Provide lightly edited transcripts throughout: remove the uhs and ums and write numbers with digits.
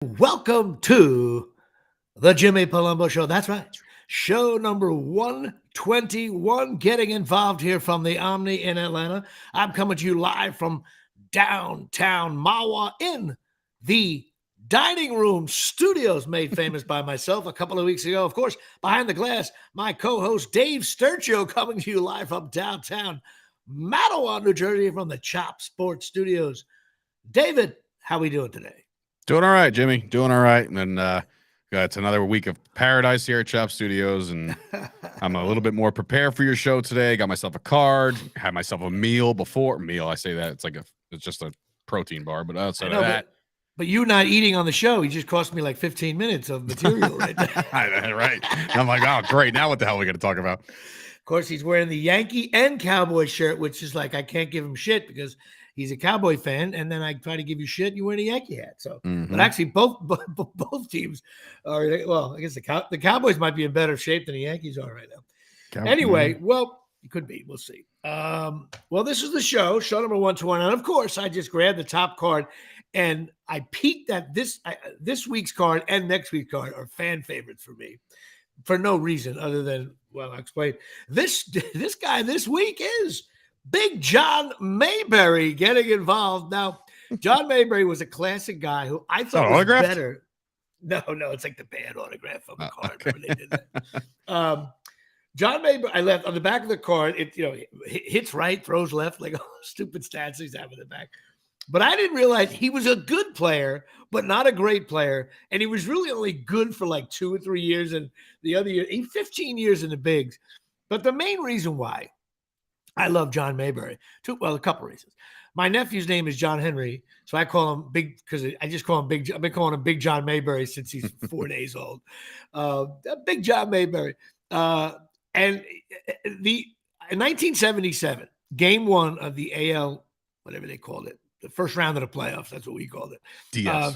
Welcome to the Jimmy Palumbo Show. That's right. Show number 121. Getting involved here from the Omni in Atlanta. I'm coming to you live from downtown Mawa in the dining room studios made famous by myself a couple of weeks ago. Of course, behind the glass, my co-host Dave Sturchio coming to you live from downtown Mattawa, New Jersey from the Chop Sports Studios. David, how we doing today? Doing all right, Jimmy. Doing all right. And it's another week of paradise here at Chop Studios. And I'm a little bit more prepared for your show today. Got myself a card, had myself a meal before. Meal, I say that. It's just a protein bar. But outside of that. But you not eating on the show, he just cost me like 15 minutes of material right there. Right. I'm like, oh, great. Now what the hell are we going to talk about? Of course, he's wearing the Yankee and Cowboy shirt, which is like, I can't give him shit because he's a Cowboy fan, and then I try to give you shit, you wear a Yankee hat. So, But actually, both teams are. Well, I guess the Cowboys might be in better shape than the Yankees are right now. Anyway, well, it could be. We'll see. Well, this is the show number 121, and of course, I just grabbed the top card, and I peeked at this week's card and next week's card are fan favorites for me, for no reason other than, well, I'll explain. This guy this week is Big John Mayberry getting involved. Now, John Mayberry was a classic guy who I thought was better. No, it's like the bad autograph on the card. Okay. When they did that. John Mayberry, I left on the back of the card. It hits right, throws left, like stupid stats he's having in the back. But I didn't realize he was a good player, but not a great player. And he was really only good for like 2 or 3 years. And the other year, 15 years in the bigs. But the main reason why I love John Mayberry, a couple reasons. My nephew's name is John Henry, so I call him Big because I just call him Big. I've been calling him Big John Mayberry since he's 4 days old. Big John Mayberry. And in 1977, game 1 of the AL, whatever they called it, the first round of the playoffs, that's what we called it. DS.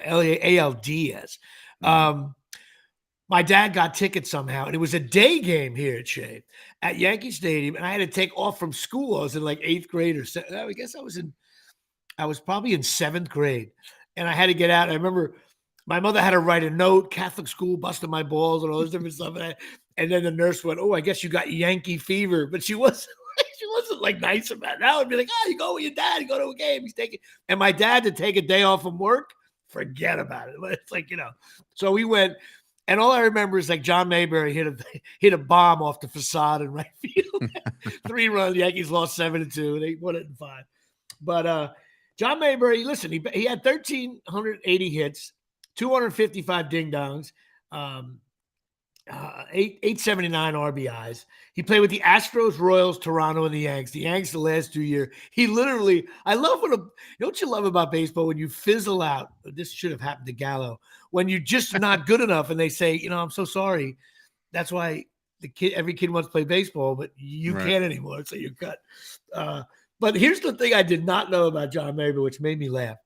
ALDS. My dad got tickets somehow, and it was a day game here at Shea at Yankee Stadium, and I had to take off from school. I was in like 8th grade I guess I was probably in 7th grade, and I had to get out. I remember my mother had to write a note, Catholic school, busting my balls and all this different stuff. And then the nurse went, "Oh, I guess you got Yankee fever," but she wasn't like nice about it. Now I'd be like, "Oh, you go with your dad, you go to a game, he's taking," and my dad to take a day off from work, forget about it. It's like, so we went. And all I remember is like John Mayberry hit a bomb off the facade in right field. 3 runs. The Yankees lost 7-2. They won it in 5. But John Mayberry, listen, he had 1,380 hits, 255 ding-dongs, 879 RBIs. He played with the Astros, Royals, Toronto, and the Yanks. The Yanks the last 2 years. He literally, I love don't you love about baseball when you fizzle out? This should have happened to Gallo. When you're just not good enough and they say, I'm so sorry. That's why every kid wants to play baseball, but you can't anymore, so you're cut. But here's the thing I did not know about John Mayberry, which made me laugh.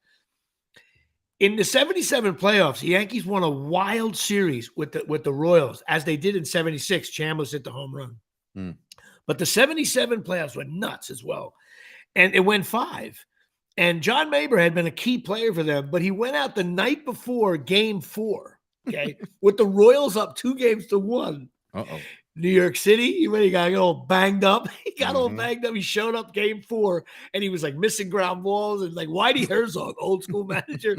In the 77 playoffs, the Yankees won a wild series with the Royals, as they did in 76. Chambliss hit the home run. But the 77 playoffs went nuts as well. And it went 5. And John Mayberry had been a key player for them, but he went out the night before game 4, okay, with the Royals up 2-1. Uh-oh. New York City, he got all banged up. He got all banged up. He showed up game 4, and he was like missing ground balls. And like Whitey Herzog, old school manager,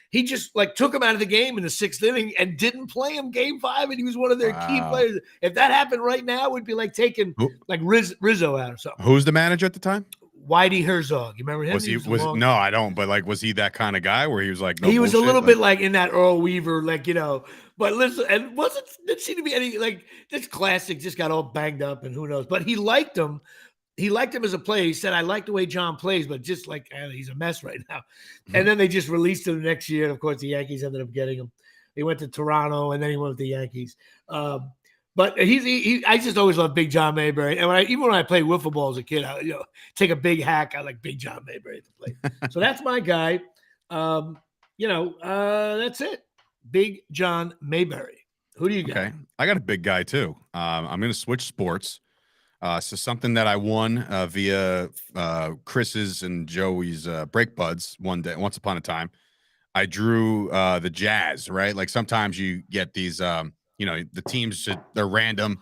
he just like took him out of the game in the 6th inning and didn't play him game 5. And he was one of their key players. If that happened right now, it would be like taking like Rizzo out or something. Who's the manager at the time? Whitey Herzog. You remember him? No, I don't. But like, was he that kind of guy where he was like, he was a little bit like in that Earl Weaver, like, but listen, and didn't seem to be any like this classic, just got all banged up and who knows, but he liked him. He liked him as a player. He said, "I like the way John plays, but just like he's a mess right now." And then they just released him the next year. And of course, the Yankees ended up getting him. He went to Toronto and then he went with the Yankees. But I just always loved Big John Mayberry. And even when I played wiffle ball as a kid, I take a big hack. I like Big John Mayberry to play. So that's my guy. That's it. Big John Mayberry. Who do you got? Okay. I got a big guy too. I'm going to switch sports. So something that I won via Chris's and Joey's Break Buds once upon a time. I drew the Jazz, right? Like sometimes you get these, the teams, they're random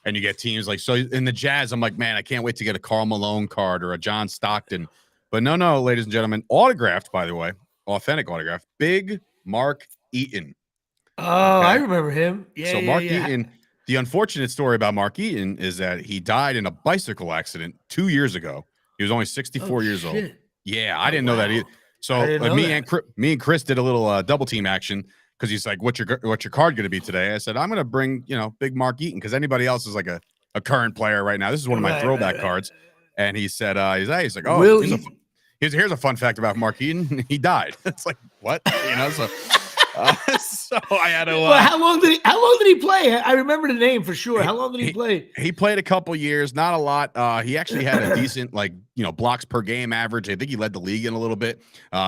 and you get teams like, so in the Jazz, I'm like, man, I can't wait to get a Karl Malone card or a John Stockton. But no, ladies and gentlemen, autographed, by the way, authentic autograph, Big Mark Eaton. Oh, I Okay. remember him. Yeah, So yeah, Mark yeah. Eaton, the unfortunate story about Mark Eaton is that he died in a bicycle accident 2 years ago. He was only Oh 64 years old. shit. Yeah, I Oh didn't know that wow. either. I So didn't know that. me and Chris did a little double team action because he's like, what's your card going to be today?" I said, I'm going to bring Big Mark Eaton because anybody else is like a current player right now. This is one of my Right, throwback right. cards. And he said, he's like, oh, Will Eaton. here's a fun fact about Mark Eaton. He died. It's like, what? So I had to. Well, how long did he play? I remember the name for sure. How long did he play? He played a couple years, not a lot. He actually had a decent blocks per game average. I think he led the league in a little bit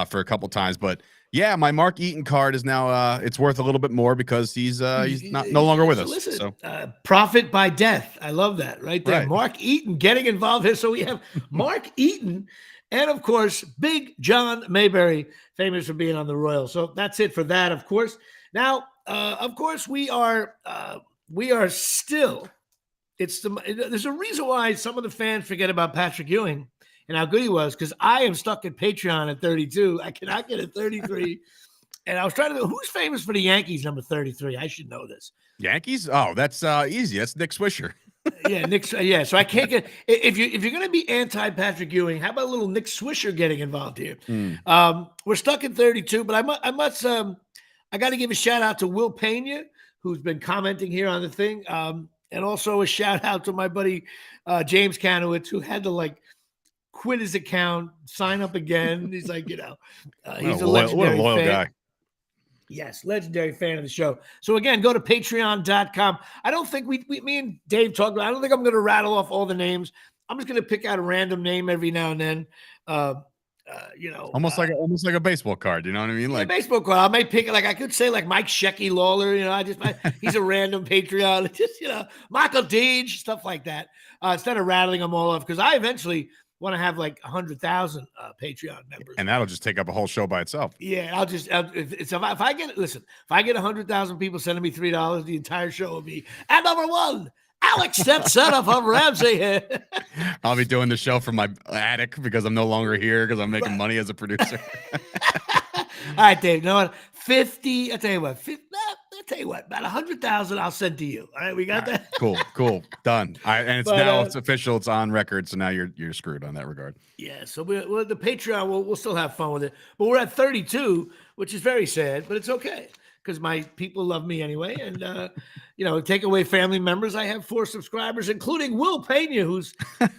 for a couple times. But yeah, my Mark Eaton card is now it's worth a little bit more because he's no longer with us. Listen, So profit by death. I love that right there. Right. Mark Eaton getting involved here. So we have Mark Eaton. And of course, Big John Mayberry, famous for being on the Royals. So that's it for that, of course. Now, of course, we are still. There's a reason why some of the fans forget about Patrick Ewing and how good he was, because I am stuck at Patreon at 32. I cannot get at 33. And I was trying to know who's famous for the Yankees, number 33. I should know this. Yankees? Oh, that's easy. That's Nick Swisher. Yeah, Nick. Yeah, so I can't get if you're going to be anti Patrick Ewing, how about a little Nick Swisher getting involved here? We're stuck in 32, but I got to give a shout out to Will Pena, who's been commenting here on the thing, and also a shout out to my buddy James Kanowitz, who had to quit his account, sign up again. He's like, he's a legendary loyal fan. guy. Yes, legendary fan of the show. So again, go to patreon.com. I don't think me and Dave talked about, I don't think I'm going to rattle off all the names. I'm just going to pick out a random name every now and then. Almost like a baseball card. You know what I mean? Like baseball card. I might pick it. I could say Mike Shecky Lawler. He's a random Patreon. Just Michael Deej, stuff like that. Instead of rattling them all off, because I eventually want to have 100,000 Patreon members, and that'll just take up a whole show by itself. Yeah, if I get 100,000 people sending me $3, the entire show will be at number one. Alex Stetson from Ramsey here. I'll be doing the show from my attic because I'm no longer here because I'm making money as a producer. All right, Dave. You know what? 50. I'll tell you what. About 100,000. I'll send to you. All right, we got that. Cool. Done. It's official. It's on record. So now you're screwed on that regard. Yeah. So we're the Patreon. We'll still have fun with it, but we're at 32, which is very sad, but it's okay, because my people love me anyway. And, take away family members. I have 4 subscribers, including Will Pena, who's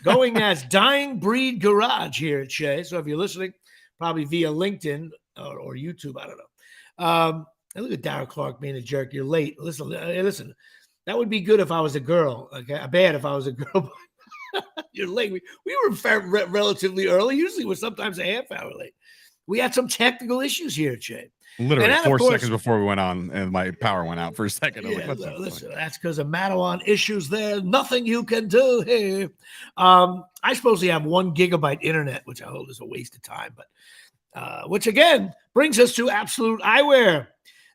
going as Dying Breed Garage here at Shea. So if you're listening, probably via LinkedIn or YouTube, I don't know. Look at Darryl Clark being a jerk. You're late. Listen, that would be good if I was a girl. Okay? Bad if I was a girl. You're late. We were relatively early. Usually we're sometimes a half hour late. We had some technical issues here at Shea. Literally 4 seconds before we went on, and my power went out for a second. Listen, that's because of Mattawan issues there. Nothing you can do here. I supposedly have 1 gigabyte internet, which I hold is a waste of time. But which, again, brings us to Absolute Eyewear,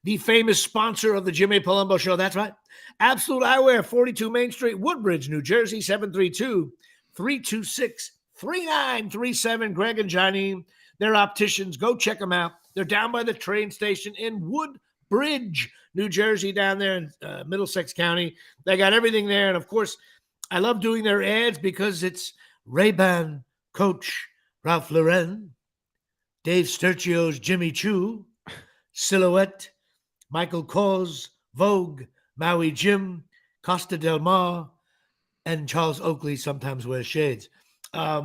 the famous sponsor of the Jimmy Palumbo Show. That's right. Absolute Eyewear, 42 Main Street, Woodbridge, New Jersey, 732-326-3937. Greg and Johnny, they're opticians. Go check them out. They're down by the train station in Woodbridge, New Jersey, down there in Middlesex County. They got everything there. And, of course, I love doing their ads because it's Ray-Ban, Coach, Ralph Lauren, Dave Sturchio's Jimmy Choo, Silhouette, Michael Kors, Vogue, Maui Jim, Costa Del Mar, and Charles Oakley sometimes wears shades. I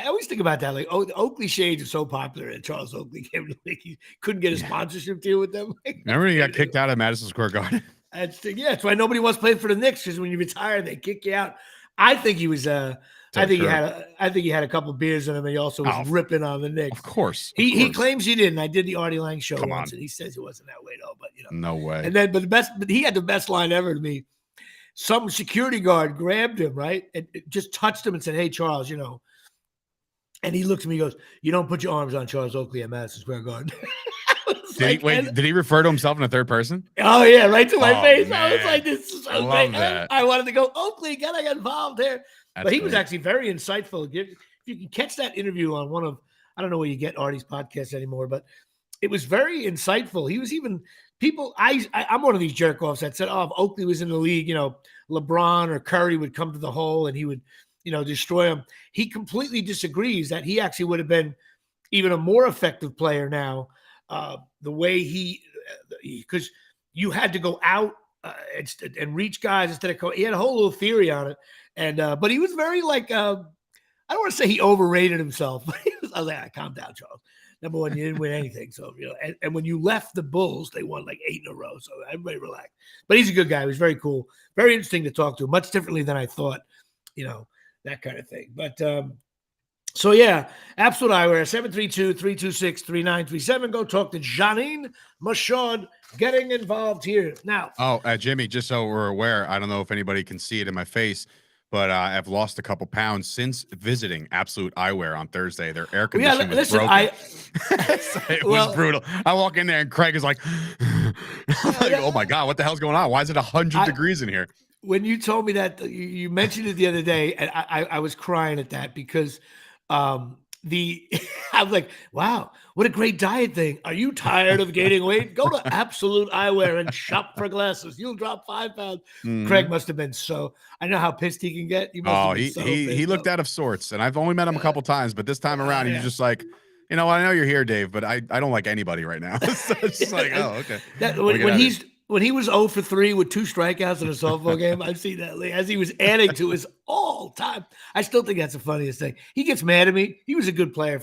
always think about that. The Oakley shades are so popular, and Charles Oakley he couldn't get a sponsorship deal with them. Remember he got kicked out of Madison Square Garden? That's why nobody wants to play for the Knicks, because when you retire, they kick you out. I think he was. I think he had a couple beers in him. And he also was ripping on the Knicks. Of course. He claims he didn't. I did the Artie Lang show once, and he says it wasn't that way though. But no way. And then, but he had the best line ever to me. Some security guard grabbed him, right, and just touched him and said, "Hey, Charles, And he looks at me, he goes, "You don't put your arms on Charles Oakley at Madison Square Garden." Did he refer to himself in the third person? Oh yeah, right to my face. Man. I was like, "This is so I great." love that. I wanted to go, Oakley, gotta get involved here. But he was great. actually very insightful. If you can catch that interview on one of, I don't know where you get Artie's podcasts anymore, but it was very insightful. He was even people. I'm one of these jerk offs that said, "Oh, if Oakley was in the league, LeBron or Curry would come to the hole and he would, destroy him." He completely disagrees that he actually would have been even a more effective player now. The way because you had to go out and reach guys instead of he had a whole little theory on it, and but he was very like I don't want to say he overrated himself, but I was like, calm down, Charles. Number one, you didn't win anything, so and when you left the Bulls, they won like 8 in a row, so everybody relaxed. But he's a good guy. He was very cool, very interesting to talk to, much differently than I thought, that kind of thing. But so yeah, Absolute Eyewear, 732-326-3937. Go talk to Janine Michaud getting involved here. Now. Oh, Jimmy, just so we're aware, I don't know if anybody can see it in my face, but I've lost a couple pounds since visiting Absolute Eyewear on Thursday. Their air conditioning was broken. It was brutal. I walk in there and Craig is like, oh my God, what the hell's going on? Why is it 100 degrees in here? When you told me that, you mentioned it the other day, and I was crying at that because I was like, wow, what a great diet thing. Are you tired of gaining weight? Go to Absolute Eyewear and shop for glasses. You'll drop 5 pounds. Mm-hmm. Craig must have been I know how pissed he can get. He looked out of sorts, and I've only met him a couple times, but this time around, he's just like, I know you're here, Dave, but I don't like anybody right now. So it's just like, oh, okay. When he was 0 for 3 with 2 strikeouts in a softball game, I've seen that as he was adding to his all-time. I still think that's the funniest thing. He gets mad at me. He was a good player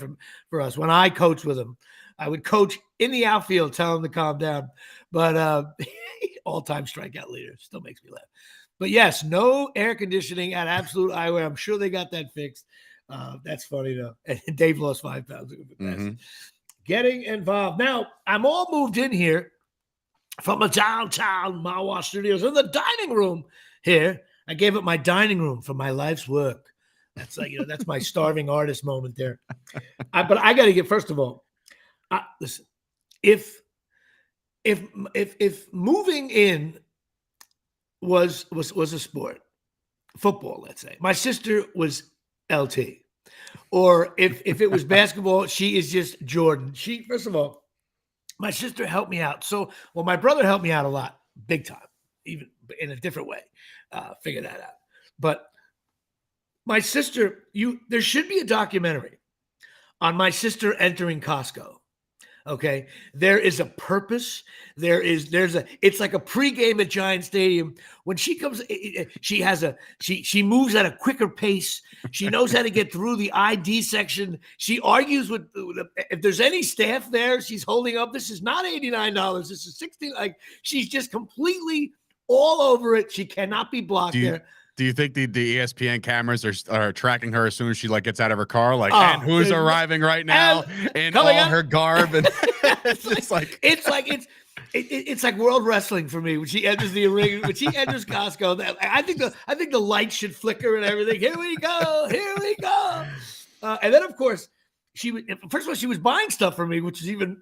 for us. When I coached with him, I would coach in the outfield, tell him to calm down. But all-time strikeout leader. Still makes me laugh. But yes, no air conditioning at Absolute Eyewear. I'm sure they got that fixed. That's funny, though. And Dave lost 5 pounds. Mm-hmm. Getting involved. Now, I'm all moved in here from a downtown Mawa Studios in the dining room here. I gave up my dining room for my life's work. That's like, that's my starving artist moment there. But I got to get, first of all, listen, if moving in was a sport, football, let's say, my sister was LT, or if it was basketball, she is just Jordan. First of all, my sister helped me out. My brother helped me out a lot, big time, even in a different way. Figure that out. But my sister, there should be a documentary on my sister entering Costco. Okay, there is a purpose. It's like a pregame at Giant Stadium. When she comes, she moves at a quicker pace. She knows how to get through the ID section. She argues with if there's any staff there, she's holding up. This is not $89. This is $60. Like, she's just completely all over it. She cannot be blocked there. Do you think the ESPN cameras are tracking her as soon as she gets out of her car? And who's arriving right now in all her garb? And it's like World Wrestling for me when she enters the ring. When she enters Costco, I think the lights should flicker and everything. Here we go. And then of course she was buying stuff for me, which is even.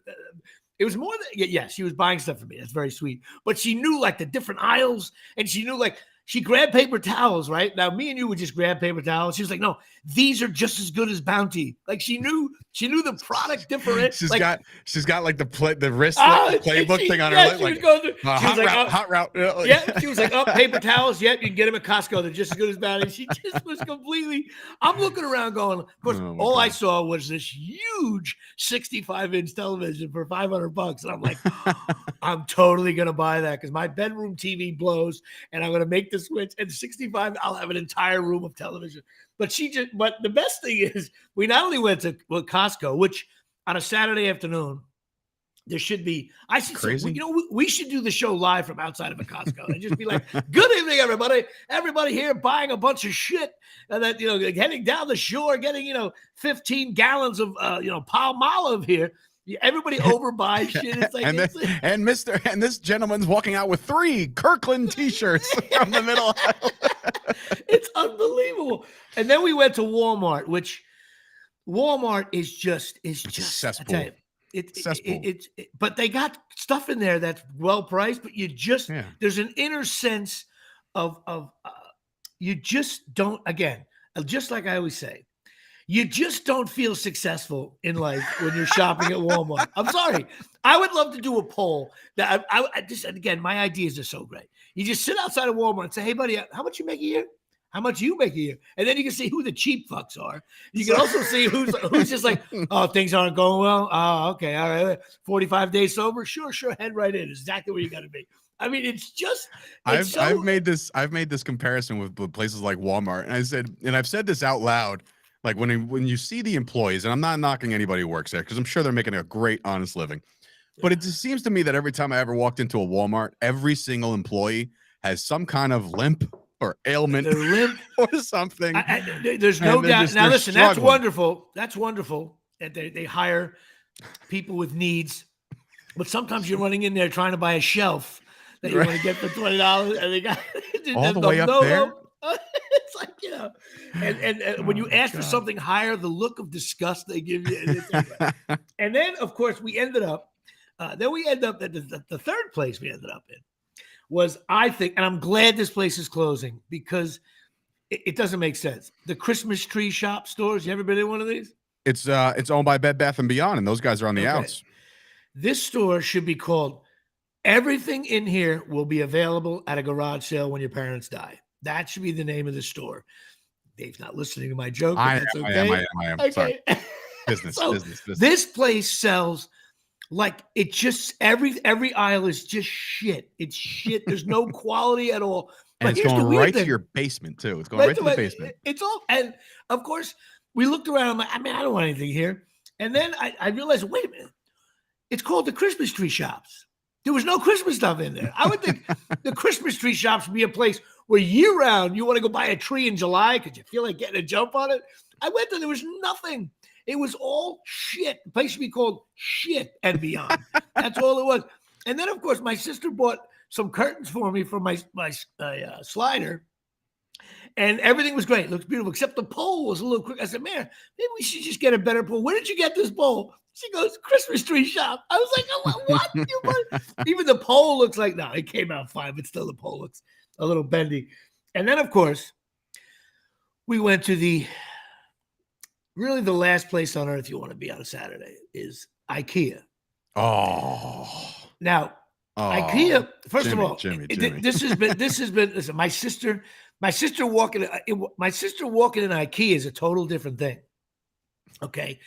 It was more than she was buying stuff for me. That's very sweet. But she knew the different aisles, and she knew she grabbed paper towels, right? Now, me and you would just grab paper towels. She was like, no, these are just as good as Bounty. She knew the product different. She's got the wrist playbook thing on her leg. Hot route. Yeah, she was like, paper towels. Yep, you can get them at Costco. They're just as good as Bounty. She just was completely, I'm looking around going, of course, all I saw was this huge 65-inch television for $500. And I'm like, I'm totally going to buy that because my bedroom TV blows and I'm going to make the switch. And 65, I'll have an entire room of television. But the best thing is we not only went to Costco, which on a Saturday afternoon, there should be, crazy. We should do the show live from outside of a Costco and just be like, good evening, everybody. Everybody here buying a bunch of shit and then, heading down the shore, getting, 15 gallons of, Palmolive here. Everybody overbuys shit. It's like, and this gentleman's walking out with 3 Kirkland t-shirts from the middle aisle. It's unbelievable. And then we went to Walmart, which Walmart is just It's a I tell cesspool. you, Cesspool. but they got stuff in there that's well priced, but Yeah. there's an inner sense of you just don't, again, just like I always say, you just don't feel successful in life when you're shopping at Walmart. I'm sorry. I would love to do a poll that I just, and again, my ideas are so great. You just sit outside of Walmart and say, hey, buddy, how much you make a year? How much you make a year? And then you can see who the cheap fucks are. You can also see who's just like, oh, things aren't going well. Oh, okay. All right. 45 days sober. Sure. Head right in. Exactly where you got to be. I mean, it's I've made this comparison with places like Walmart, and I've said this out loud. Like when you see the employees, and I'm not knocking anybody who works there because I'm sure they're making a great, honest living. But it just seems to me that every time I ever walked into a Walmart, every single employee has some kind of limp or ailment they're limp or something. There's no doubt. Now, listen, struggling. that's wonderful. That's wonderful that they hire people with needs. But sometimes you're running in there trying to buy a shelf that you want to get for $20, and they got all the way up there. It's like, you know, and when you ask for something higher, the look of disgust they give you. And then, of course, we ended up at the third place we ended up in was, I think, and I'm glad this place is closing because it doesn't make sense. The Christmas tree shop stores. You ever been in one of these? It's owned by Bed Bath & Beyond, and those guys are on the outs. This store should be called Everything in Here Will Be Available at a Garage Sale When Your Parents Die. That should be the name of the store. Dave's not listening to my joke. I am. Okay. Sorry. Business. This place sells like it just every aisle is just shit. It's shit. There's no quality at all. And it's going right to your basement too. It's going right to the basement. It's all, and of course we looked around. I'm like, I mean, I don't want anything here. And then I realized, wait a minute, it's called the Christmas tree shops. There was no Christmas stuff in there. I would think the Christmas tree shops would be a place where year round you want to go buy a tree in July because you feel like getting a jump on it. I went there, there was nothing. It was all shit. The place should be called Shit and Beyond. That's all it was. And then, of course, my sister bought some curtains for me for my slider. And everything was great. It looks beautiful, except the pole was a little quick. I said, man, maybe we should just get a better pole. Where did you get this pole? She goes, Christmas tree shop. I was like, oh, what? Even the pole looks like, no, it came out fine, but still the pole looks a little bendy. And then, of course, we went to really the last place on earth you want to be on a Saturday is IKEA. Oh. Now, IKEA, first Jimmy, of all, Jimmy. This has been, listen, my sister walking in IKEA is a total different thing. Okay.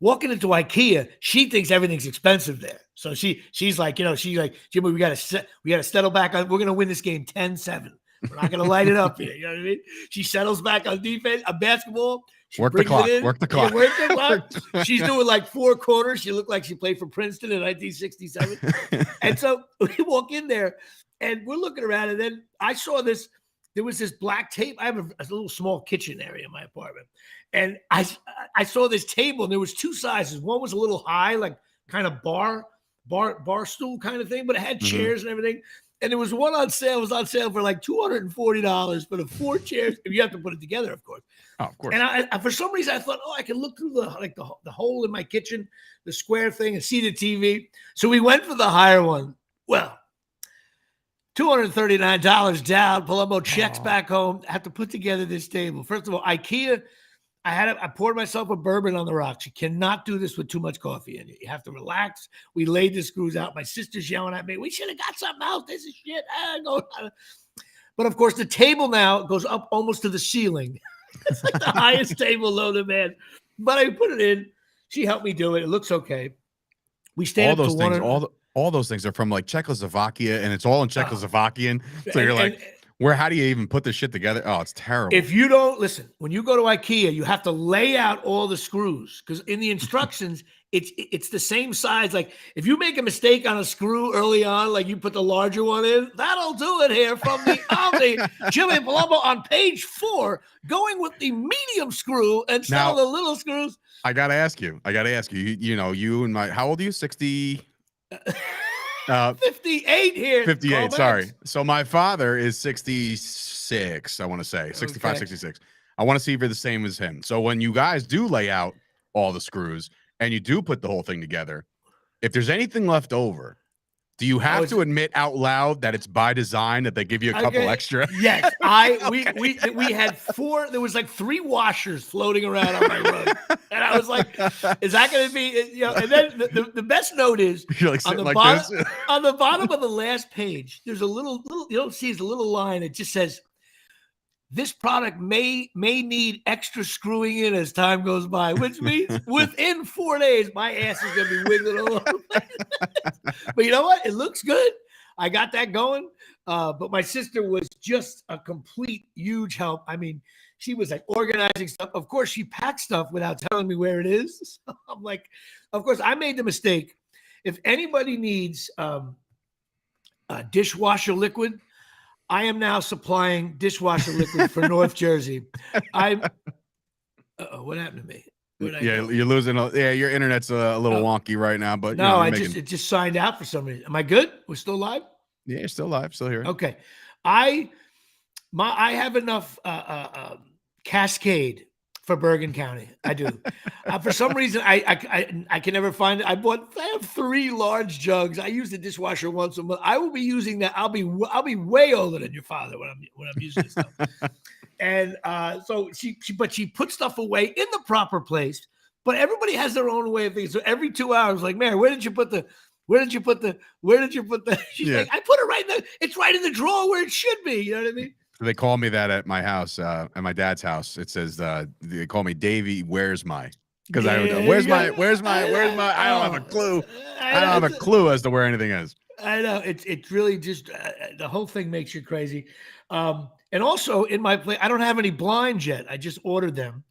Walking into IKEA, she thinks everything's expensive there. So she's like, Jimmy, we got to settle back on, we're going to win this game 10-7. We're not going to light it up here. You know what I mean? She settles back on defense, on basketball. Work the clock. She's doing like 4 quarters. She looked like she played for Princeton in 1967. And so we walk in there and we're looking around, and then I saw this. There was this black tape. I have a little small kitchen area in my apartment. And I saw this table, and there was 2 sizes. One was a little high, like kind of bar stool kind of thing, but it had chairs and everything. And there was one on sale. It was on sale for like $240 for the 4 chairs. You have to put it together, of course. Oh, of course. And I for some reason I thought, I can look through the hole in my kitchen, the square thing, and see the TV. So we went for the higher one. Well, $239 down. Palumbo checks back home. I have to put together this table. First of all, IKEA. I poured myself a bourbon on the rocks. You cannot do this with too much coffee in it. You have to relax. We laid the screws out. My sister's yelling at me, we should have got something else. This is shit. But of course, the table now goes up almost to the ceiling. It's like the highest table loaded, man. But I put it in. She helped me do it. It looks okay. We stayed all those things. All those things are from like Czechoslovakia, and it's all in Czechoslovakian. So you're like, how do you even put this shit together? Oh, it's terrible. If you don't listen, when you go to IKEA, you have to lay out all the screws because in the instructions, it's the same size. Like if you make a mistake on a screw early on, like you put the larger one in, that'll do it here from the Omni. Jimmy Palumbo on page 4, going with the medium screw instead of the little screws. I gotta ask you. You and my, how old are you? 60. 58 here. 58. Sorry. So my father is 66. I want to say 65, 66. I want to see if you're the same as him. So when you guys do lay out all the screws and you do put the whole thing together, if there's anything left over, do you have to admit out loud that it's by design that they give you a couple extra? Yes, we had 4. There was like 3 washers floating around on my rug, and I was like, "Is that going to be?" And then the best note is You're like on the like bottom this. on the bottom of the last page. There's a little you don't see, it's a little line. It just says, "This product may need extra screwing in as time goes by," which means within 4 days, my ass is going to be wiggling all over the place. But you know what? It looks good. I got that going. But my sister was just a complete huge help. I mean, she was like organizing stuff. Of course, she packed stuff without telling me where it is. So I'm like, of course, I made the mistake. If anybody needs dishwasher liquid, I am now supplying dishwasher liquid for North Jersey. What happened to me? Yeah, you're losing. Your internet's a little wonky right now, but no, it just signed out for some reason. Am I good? We're still live? Yeah, you're still live, still here. Okay. I have enough Cascade for Bergen County. I do. For some reason, I can never find it. I have 3 large jugs. I use the dishwasher once a month. I will be using that. I'll be way older than your father when I'm using this stuff. And so she put stuff away in the proper place. But everybody has their own way of thinking. So every 2 hours, like, Mary, where did you put the? She's like, I put it right there. It's right in the drawer where it should be. You know what I mean? They call me that at my house, at my dad's house. It says they call me Davey. Where's my? Because I don't have a clue. I don't have a clue as to where anything is. I know it's really just the whole thing makes you crazy. And also in my place, I don't have any blinds yet. I just ordered them.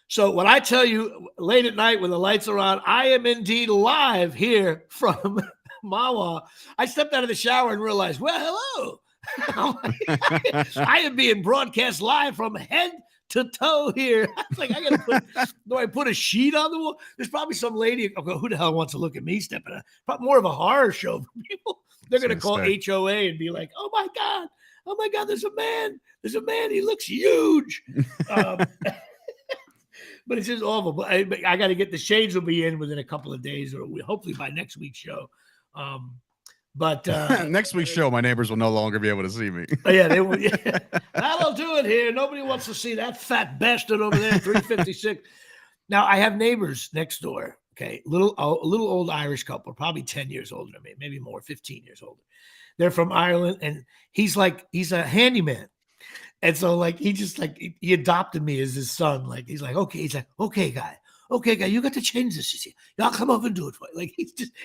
So when I tell you late at night when the lights are on, I am indeed live here from Mawa. I stepped out of the shower and realized, well, hello. I am being broadcast live from head to toe here. I was like, do I put a sheet on the wall? There's probably some lady. Okay, who the hell wants to look at me stepping out? Probably more of a horror show for people. They're going to call HOA and be like, oh my God, there's a man. He looks huge. But it's just awful. But I got to get the shades will be in within a couple of days, or hopefully by next week's show. But next week's show, my neighbors will no longer be able to see me. Yeah, they will. Yeah. That'll do it here. Nobody wants to see that fat bastard over there, 356. Now I have neighbors next door. Okay, a little old Irish couple, probably 10 years older than me, maybe more, 15 years older. They're from Ireland, and he's a handyman. And so, like, he adopted me as his son. Like, he's like, okay, guy, you got to change this. You see, I'll come over and do it for you. Like,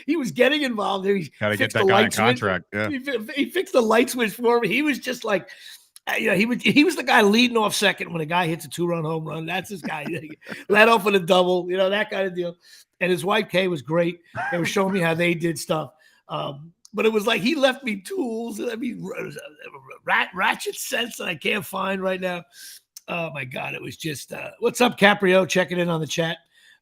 he was getting involved there. Got to get that guy a contract. Yeah. He fixed the light switch for me. He was just like, he was the guy leading off second when a guy hits a 2-run home run. That's his guy. Let off with a double, that kind of deal. And his wife, Kay, was great. They were showing me how they did stuff. But it was like he left me tools. I mean, ratchet sets that I can't find right now. Oh, my God. It was just, what's up, Caprio? Checking in on the chat.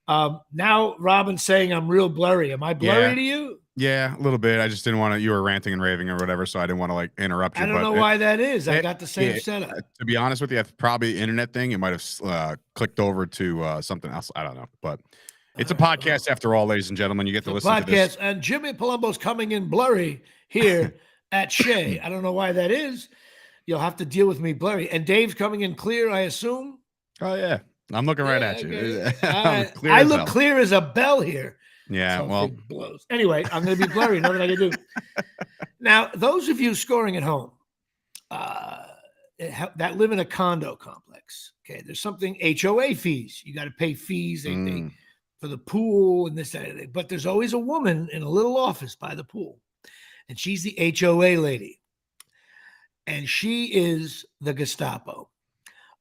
Now Robin's saying I'm real blurry. Am I blurry to you? Yeah, a little bit. I just didn't want to, you were ranting and raving or whatever, so I didn't want to, like, interrupt you. I don't know why that is. I got the same setup. To be honest with you, it's probably the internet thing. It might have clicked over to something else. I don't know. But it's a podcast after all, ladies and gentlemen. You get to listen to this. And Jimmy Palumbo's coming in blurry here at Shea. I don't know why that is. You'll have to deal with me blurry. And Dave's coming in clear, I assume. Oh, yeah. I'm looking right at you. I look clear as a bell here. Yeah, well. Blows. Anyway, I'm going to be blurry. Nothing I can do. Now, those of you scoring at home that live in a condo complex, okay, there's something HOA fees. You got to pay fees. They for the pool and this, that. But there's always a woman in a little office by the pool, and she's the HOA lady, and she is the Gestapo.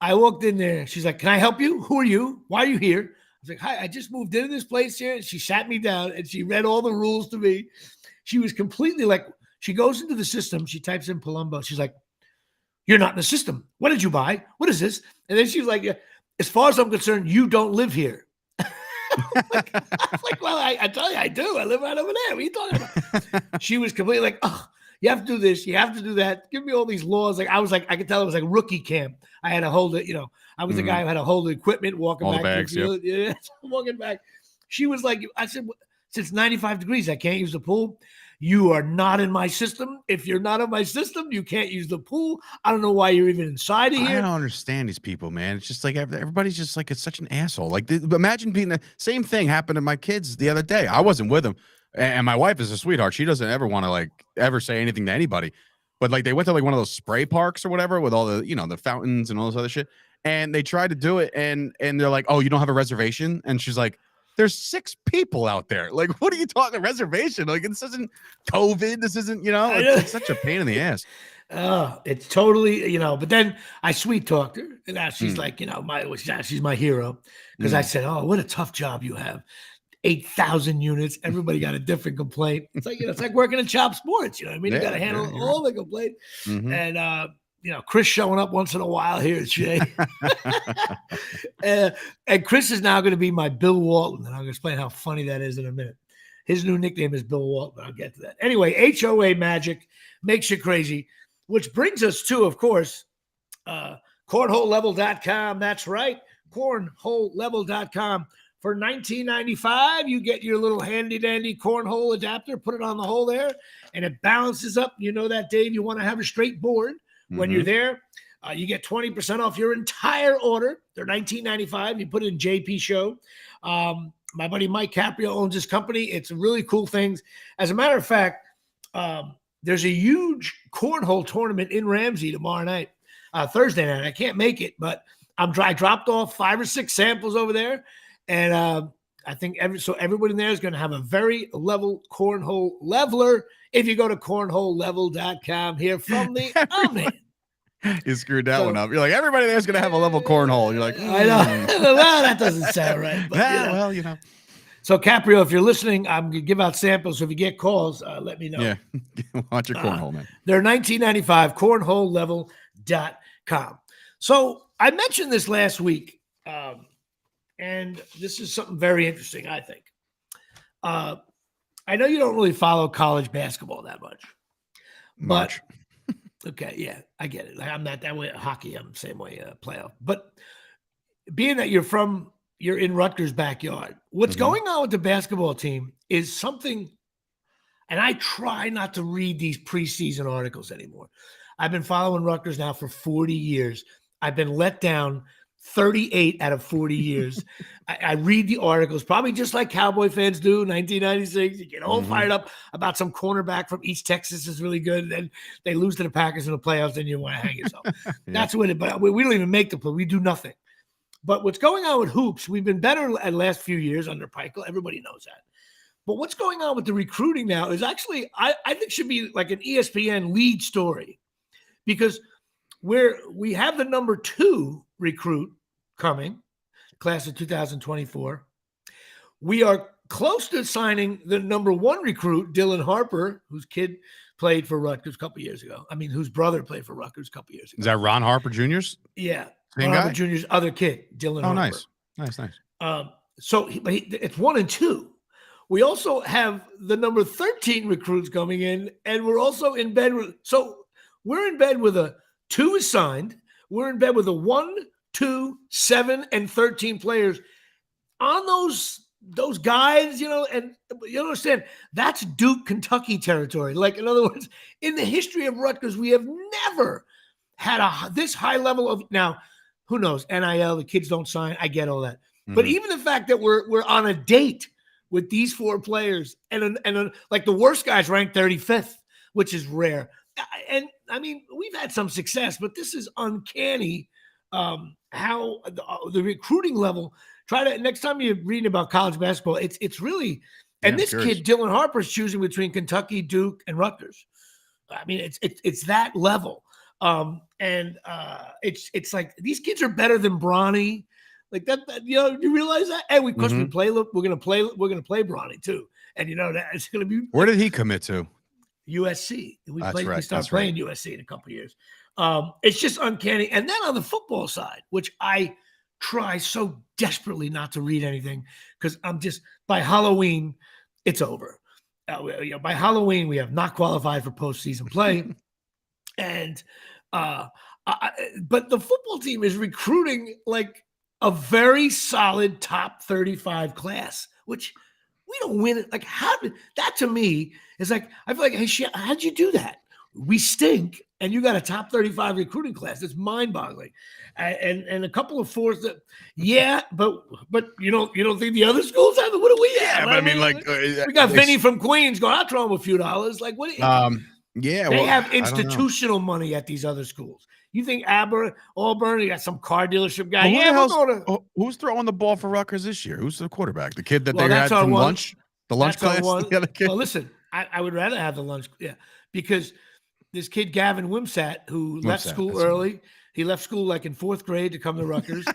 I walked in there. She's like, "Can I help you? Who are you? Why are you here?" I was like, "Hi, I just moved into this place here." And she sat me down and she read all the rules to me. She was completely like, she goes into the system. She types in Palumbo. She's like, "You're not in the system. What did you buy? What is this?" And then she was like, "As far as I'm concerned, you don't live here." I'm like, well, I tell you, I do. I live right over there. What are you talking about? She was completely like, "Oh, You have to do this. You have to do that. Give me all these laws. Like I could tell it was like rookie camp. I had to hold it. I was the guy who had to hold the equipment, walking All the back to the bags, yep. field. Yeah, walking back. She was like, I said, since 95 degrees, I can't use the pool. You are not in my system. If you're not in my system, you can't use the pool. I don't know why you're even inside of I here. don't understand these people, man. It's just like everybody's just like it's such an asshole. Like imagine being the same thing happened to my kids the other day. I wasn't with them, and my wife is a sweetheart. She doesn't ever want to like ever say anything to anybody. But like they went to like one of those spray parks or whatever with all the the fountains and all this other shit, and they tried to do it, and they're like, "Oh, you don't have a reservation?" And she's like, "There's 6 people out there. Like, what are you talking reservation? Like, this isn't COVID. This isn't it's such a pain in the ass." It's totally, but then I sweet talked her, and now she's like, she's my hero, because I said, "Oh, what a tough job you have. 8,000 units. Everybody got a different complaint." It's like, it's like working in Chop Sports. You know what I mean? You got to handle all the complaints. And, Chris showing up once in a while here at Shea. And Chris is now going to be my Bill Walton. And I'm going to explain how funny that is in a minute. His new nickname is Bill Walton. I'll get to that. Anyway, HOA magic makes you crazy, which brings us to, of course, cornholelevel.com. That's right. Cornholelevel.com. For $19.95, you get your little handy-dandy cornhole adapter, put it on the hole there, and it balances up. You know that, Dave. You want to have a straight board when you're there. You get 20% off your entire order. They're $19.95. You put it in JP Show. My buddy Mike Caprio owns this company. It's really cool things. As a matter of fact, there's a huge cornhole tournament in Ramsey tomorrow night, Thursday night. I can't make it, but I dropped off 5 or 6 samples over there. And I think everybody in there is going to have a very level cornhole leveler if you go to cornholelevel.com here from the Omni. You screwed that one up. You're like, everybody there's going to have a level cornhole. You're like, I know. Well, that doesn't sound right. But, well, So, Caprio, if you're listening, I'm going to give out samples. So if you get calls, let me know. Yeah. Watch your cornhole, man. They're $19.95, cornholelevel.com. So I mentioned this last week. And this is something very interesting, I think. I know you don't really follow college basketball that much. But, okay, yeah, I get it. Like, I'm not that way. Hockey, I'm the same way, playoff. But being that you're in Rutgers' backyard, what's going on with the basketball team is something, and I try not to read these preseason articles anymore. I've been following Rutgers now for 40 years. I've been let down 38 out of 40 years. I read the articles, probably just like Cowboy fans do, 1996. You get all fired up about some cornerback from East Texas is really good. And then they lose to the Packers in the playoffs, and you want to hang yourself. That's what it, but we don't even make the play. We do nothing. But what's going on with hoops, we've been better at the last few years under Peichel. Everybody knows that. But what's going on with the recruiting now is actually, I think should be like an ESPN lead story, because we have the number 2 recruit coming, class of 2024. We are close to signing the number 1 recruit, Dylan Harper, whose kid played for Rutgers a couple years ago. I mean, whose brother played for Rutgers a couple years ago. Is that Ron Harper Jr.'s? Yeah. Same Ron guy? Harper Jr.'s other kid, Dylan Harper. Nice. It's 1 and 2. We also have the number 13 recruits coming in, and we're also in bed with, so we're in bed with a 2 is signed. We're in bed with a 1, 2, 7, and 13 players on those guys, and you understand that's Duke, Kentucky territory. Like, in other words, in the history of Rutgers, we have never had this high level of, now, who knows, NIL, the kids don't sign. I get all that. But even the fact that we're on a date with these 4 players and like the worst guys ranked 35th, which is rare. And I mean, we've had some success, but this is uncanny. How the recruiting level. Next time you're reading about college basketball, it's really, and this kid Dylan Harper is choosing between Kentucky, Duke, and Rutgers. I mean, it's that level. It's like these kids are better than Bronny. Like that, you realize that? And we play. We're gonna play Bronny too. And that it's gonna be. Where did he commit to? USC. We That's stopped playing USC in a couple of years. It's just uncanny. And then on the football side, which I try so desperately not to read anything, because I'm just, by Halloween, it's over. by Halloween, we have not qualified for postseason play. And but the football team is recruiting like a very solid top 35 class, which we don't win it. Like, how did that to me is like, I feel like, hey, how'd you do that? We stink, and you got a top 35 recruiting class. It's mind-boggling. And a couple of fours that, yeah, but you don't think the other schools have it? What do we have? Yeah, but I mean, like we got Vinny from Queens going, I'll throw him a few dollars. Like, what? Yeah, they have institutional money at these other schools. You think Auburn, you got some car dealership guy. Who's throwing the ball for Rutgers this year? Who's the quarterback? The kid that they had from lunch? The lunch class? The other kid? Well, listen, I would rather have the lunch. Yeah, because this kid, Gavin Wimsatt, who left school early. He left school like in 4th grade to come to Rutgers.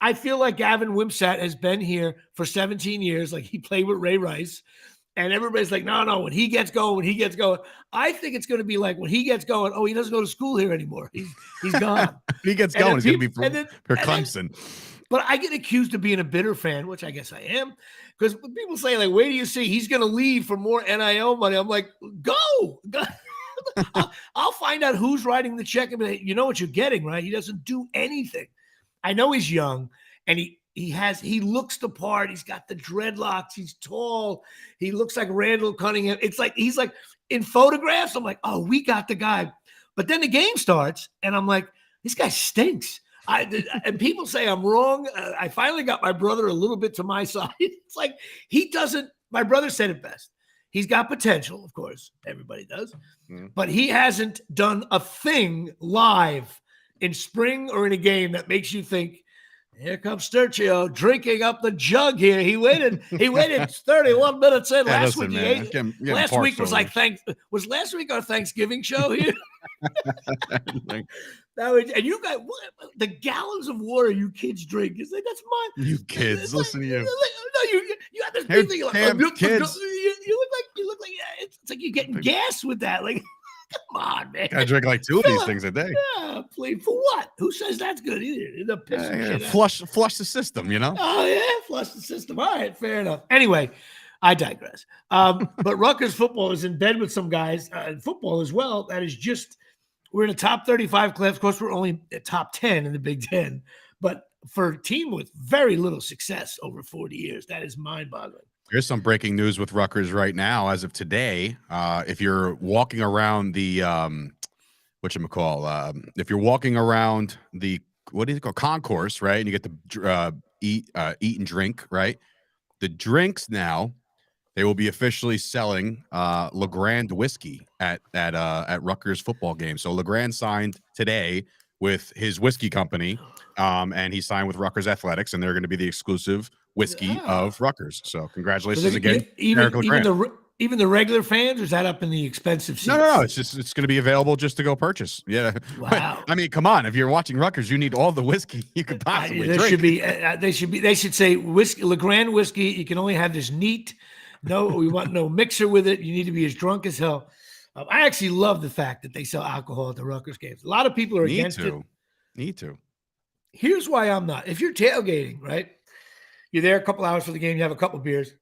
I feel like Gavin Wimsatt has been here for 17 years. Like, he played with Ray Rice. And everybody's like, no, when he gets going. I think it's going to be like when he gets going, he doesn't go to school here anymore. He's gone. He gets going, he's going to be for Clemson. But I get accused of being a bitter fan, which I guess I am, because people say, like, wait do you see? He's going to leave for more NIL money. I'm like, go. I'll find out who's writing the check. And you know what you're getting, right? He doesn't do anything. I know he's young, and he looks the part. He's got the dreadlocks. He's tall. He looks like Randall Cunningham. It's like he's like in photographs. I'm like, oh, we got the guy. But then the game starts, and I'm like, this guy stinks. And people say I'm wrong. I finally got my brother a little bit to my side. It's like he doesn't. My brother said it best. He's got potential, of course. Everybody does, but he hasn't done a thing live in spring or in a game that makes you think, here comes Sturchio drinking up the jug here. He waited 31 minutes in. Last week was like was last week our Thanksgiving show here? And you got the gallons of water you kids drink. It's like, that's mine. You kids, listen to you. No, you have this big thing. Like, kids. You look like it's like you're getting gas with that. Like, come on, man. I drink like 2 of these things a day. Yeah, please. For what? Who says that's good either? Flush the system, you know? Oh, yeah, flush the system. All right, fair enough. Anyway, I digress. But Rutgers football is in bed with some guys in football as well. That is just, we're in a top 35 class. Of course, we're only a top 10 in the Big Ten. But for a team with very little success over 40 years, that is mind-boggling. There's some breaking news with Rutgers right now, as of today. If you're walking around the if you're walking around the concourse, right, and you get to eat and drink, right? The drinks now, they will be officially selling LeGrand whiskey at Rutgers football games. So LeGrand signed today with his whiskey company, and he signed with Rutgers Athletics, and they're going to be the exclusive whiskey of Rutgers. So congratulations again, even the regular fans, or is that up in the expensive seats? No. It's going to be available just to go purchase. Yeah. Wow. I mean, come on. If you're watching Rutgers, you need all the whiskey you could possibly drink. They should say whiskey, LeGrand whiskey. You can only have this neat. No, we want no mixer with it. You need to be as drunk as hell. I actually love the fact that they sell alcohol at the Rutgers games. A lot of people are against it. Need to. Here's why I'm not. If you're tailgating, right? You're there a couple hours for the game. You have a couple beers.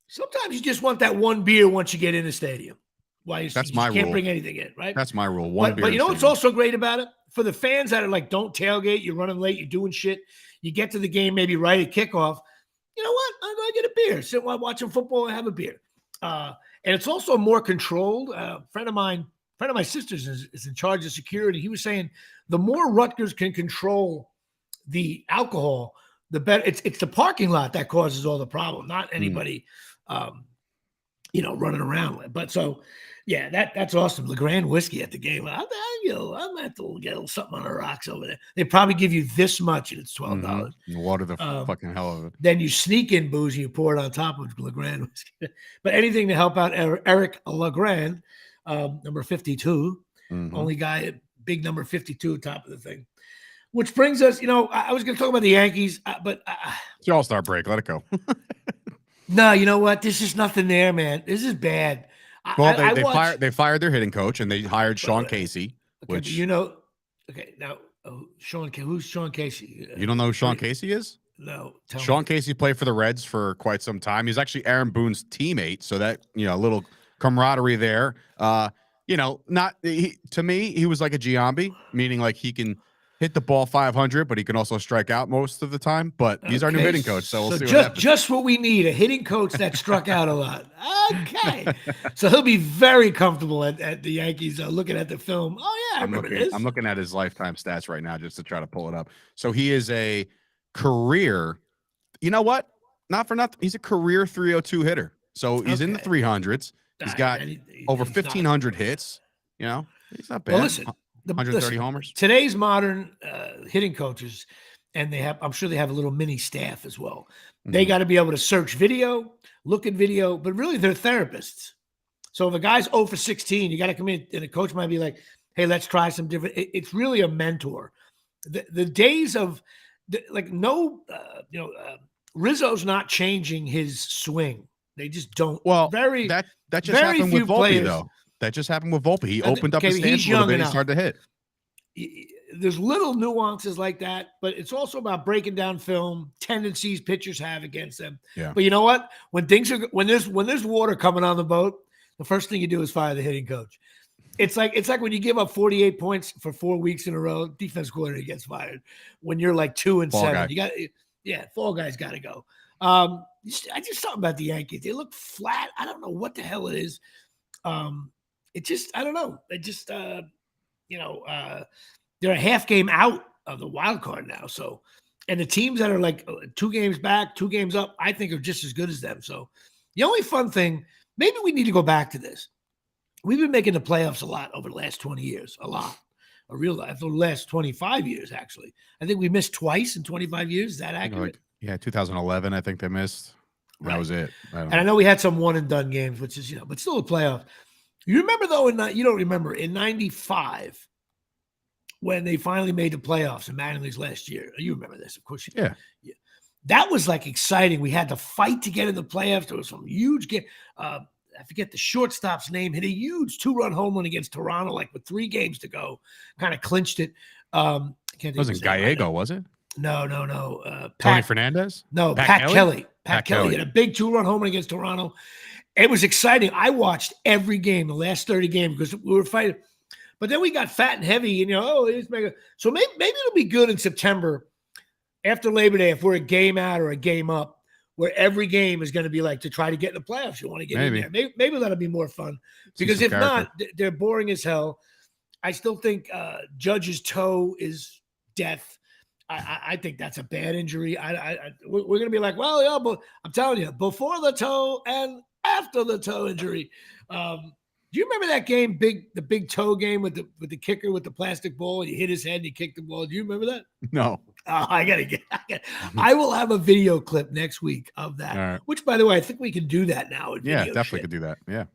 Sometimes you just want that one beer once you get in the stadium. That's my rule. Can't bring anything in, right? That's my rule. One beer. But you know what's also great about it? For the fans that are like, don't tailgate, you're running late, you're doing shit. You get to the game maybe right at kickoff. You know what? I'm going to get a beer. Sit while watching football and have a beer. And it's also more controlled. A friend of my sister's is in charge of security. He was saying the more Rutgers can control the alcohol, the better. It's the parking lot that causes all the problem, not anybody, running around. But so, yeah, that's awesome. LeGrand whiskey at the game. I'm have to get a little something on the rocks over there. They probably give you this much, and it's $12. Water the fucking hell of it. Then you sneak in booze and you pour it on top of LeGrand whiskey. But anything to help out Eric LeGrand, number 52, only guy, big number 52, top of the thing. Which brings us, I was going to talk about the Yankees, but it's the All-Star break. Let it go. No, you know what? This is nothing there, man. This is bad. Well, they fired their hitting coach and they hired Sean Casey. Okay, now who's Sean Casey? You don't know who Sean Casey is? No, tell Sean me. Casey played for the Reds for quite some time. He's actually Aaron Boone's teammate, so that a little camaraderie there. Not to me, he was like a Giambi, meaning like he can hit the ball 500, but he can also strike out most of the time. But he's our new Okay, hitting coach, so we'll so see what happens. just what we need, a hitting coach that struck out a lot. Okay, so he'll be very comfortable at the Yankees looking at the film. Oh yeah, I remember this. I'm looking at his lifetime stats right now just to try to pull it up. So he is a career. You know what? Not for nothing. He's a career 302 hitter. So he's in the 300s. He's got over 1,500 hits. He's not bad. Well, listen, 130 homers. Today's modern hitting coaches, and I'm sure they have a little mini staff as well. They got to be able to search video, look at video, but really they're therapists. So if a guy's 0 for 16, you got to come in, and the coach might be like, "Hey, let's try some different." It's really a mentor. The days of Rizzo's not changing his swing. They just don't. Well, that just happened with Volpe, though. That just happened with Volpe. He opened up his stance a little bit. He started to hit. There's little nuances like that, but it's also about breaking down film, tendencies pitchers have against them. Yeah. But you know what? When there's water coming on the boat, the first thing you do is fire the hitting coach. It's like when you give up 48 points for 4 weeks in a row, defense coordinator gets fired. When you're like 2-7, fall guy's got to go. I just thought about the Yankees. They look flat. I don't know what the hell it is. It just, I don't know. It just, they're a half game out of the wild card now. So, and the teams that are like 2 games back, 2 games up, I think are just as good as them. So the only fun thing, maybe we need to go back to this. We've been making the playoffs a lot over the last 20 years, a lot. For the last 25 years, actually. I think we missed twice in 25 years. Is that accurate? 2011, I think they missed. That was it. I know we had some one and done games, which is, but still a playoff. You remember, though, you don't remember, in 95, when they finally made the playoffs in Mattingly's last year. You remember this, of course. Yeah. That was like exciting. We had to fight to get in the playoffs. There was some huge game. I forget the shortstop's name, hit a huge 2-run home run against Toronto, like with 3 games to go, kind of clinched it. It wasn't Gallego, was it? No. Tony Fernandez? No, Pat Kelly. Pat Kelly hit a big 2-run home run against Toronto. It was exciting. I watched every game, the last 30 games, because we were fighting. But then we got fat and heavy, and it's mega. So maybe it'll be good in September after Labor Day if we're a game out or a game up, where every game is going to be like to try to get in the playoffs. You want to get in there. Maybe that'll be more fun, because if not, they're boring as hell. I still think Judge's toe is death. I think that's a bad injury. We're going to be like, well, yeah, but I'm telling you, before the toe and after the toe injury. Do you remember that game, the big toe game with the kicker with the plastic ball, and he hit his head and he kicked the ball? Do you remember that? No. I will have a video clip next week of that. Right. Which, by the way, I think we can do that now. Yeah, definitely could do that. Yeah.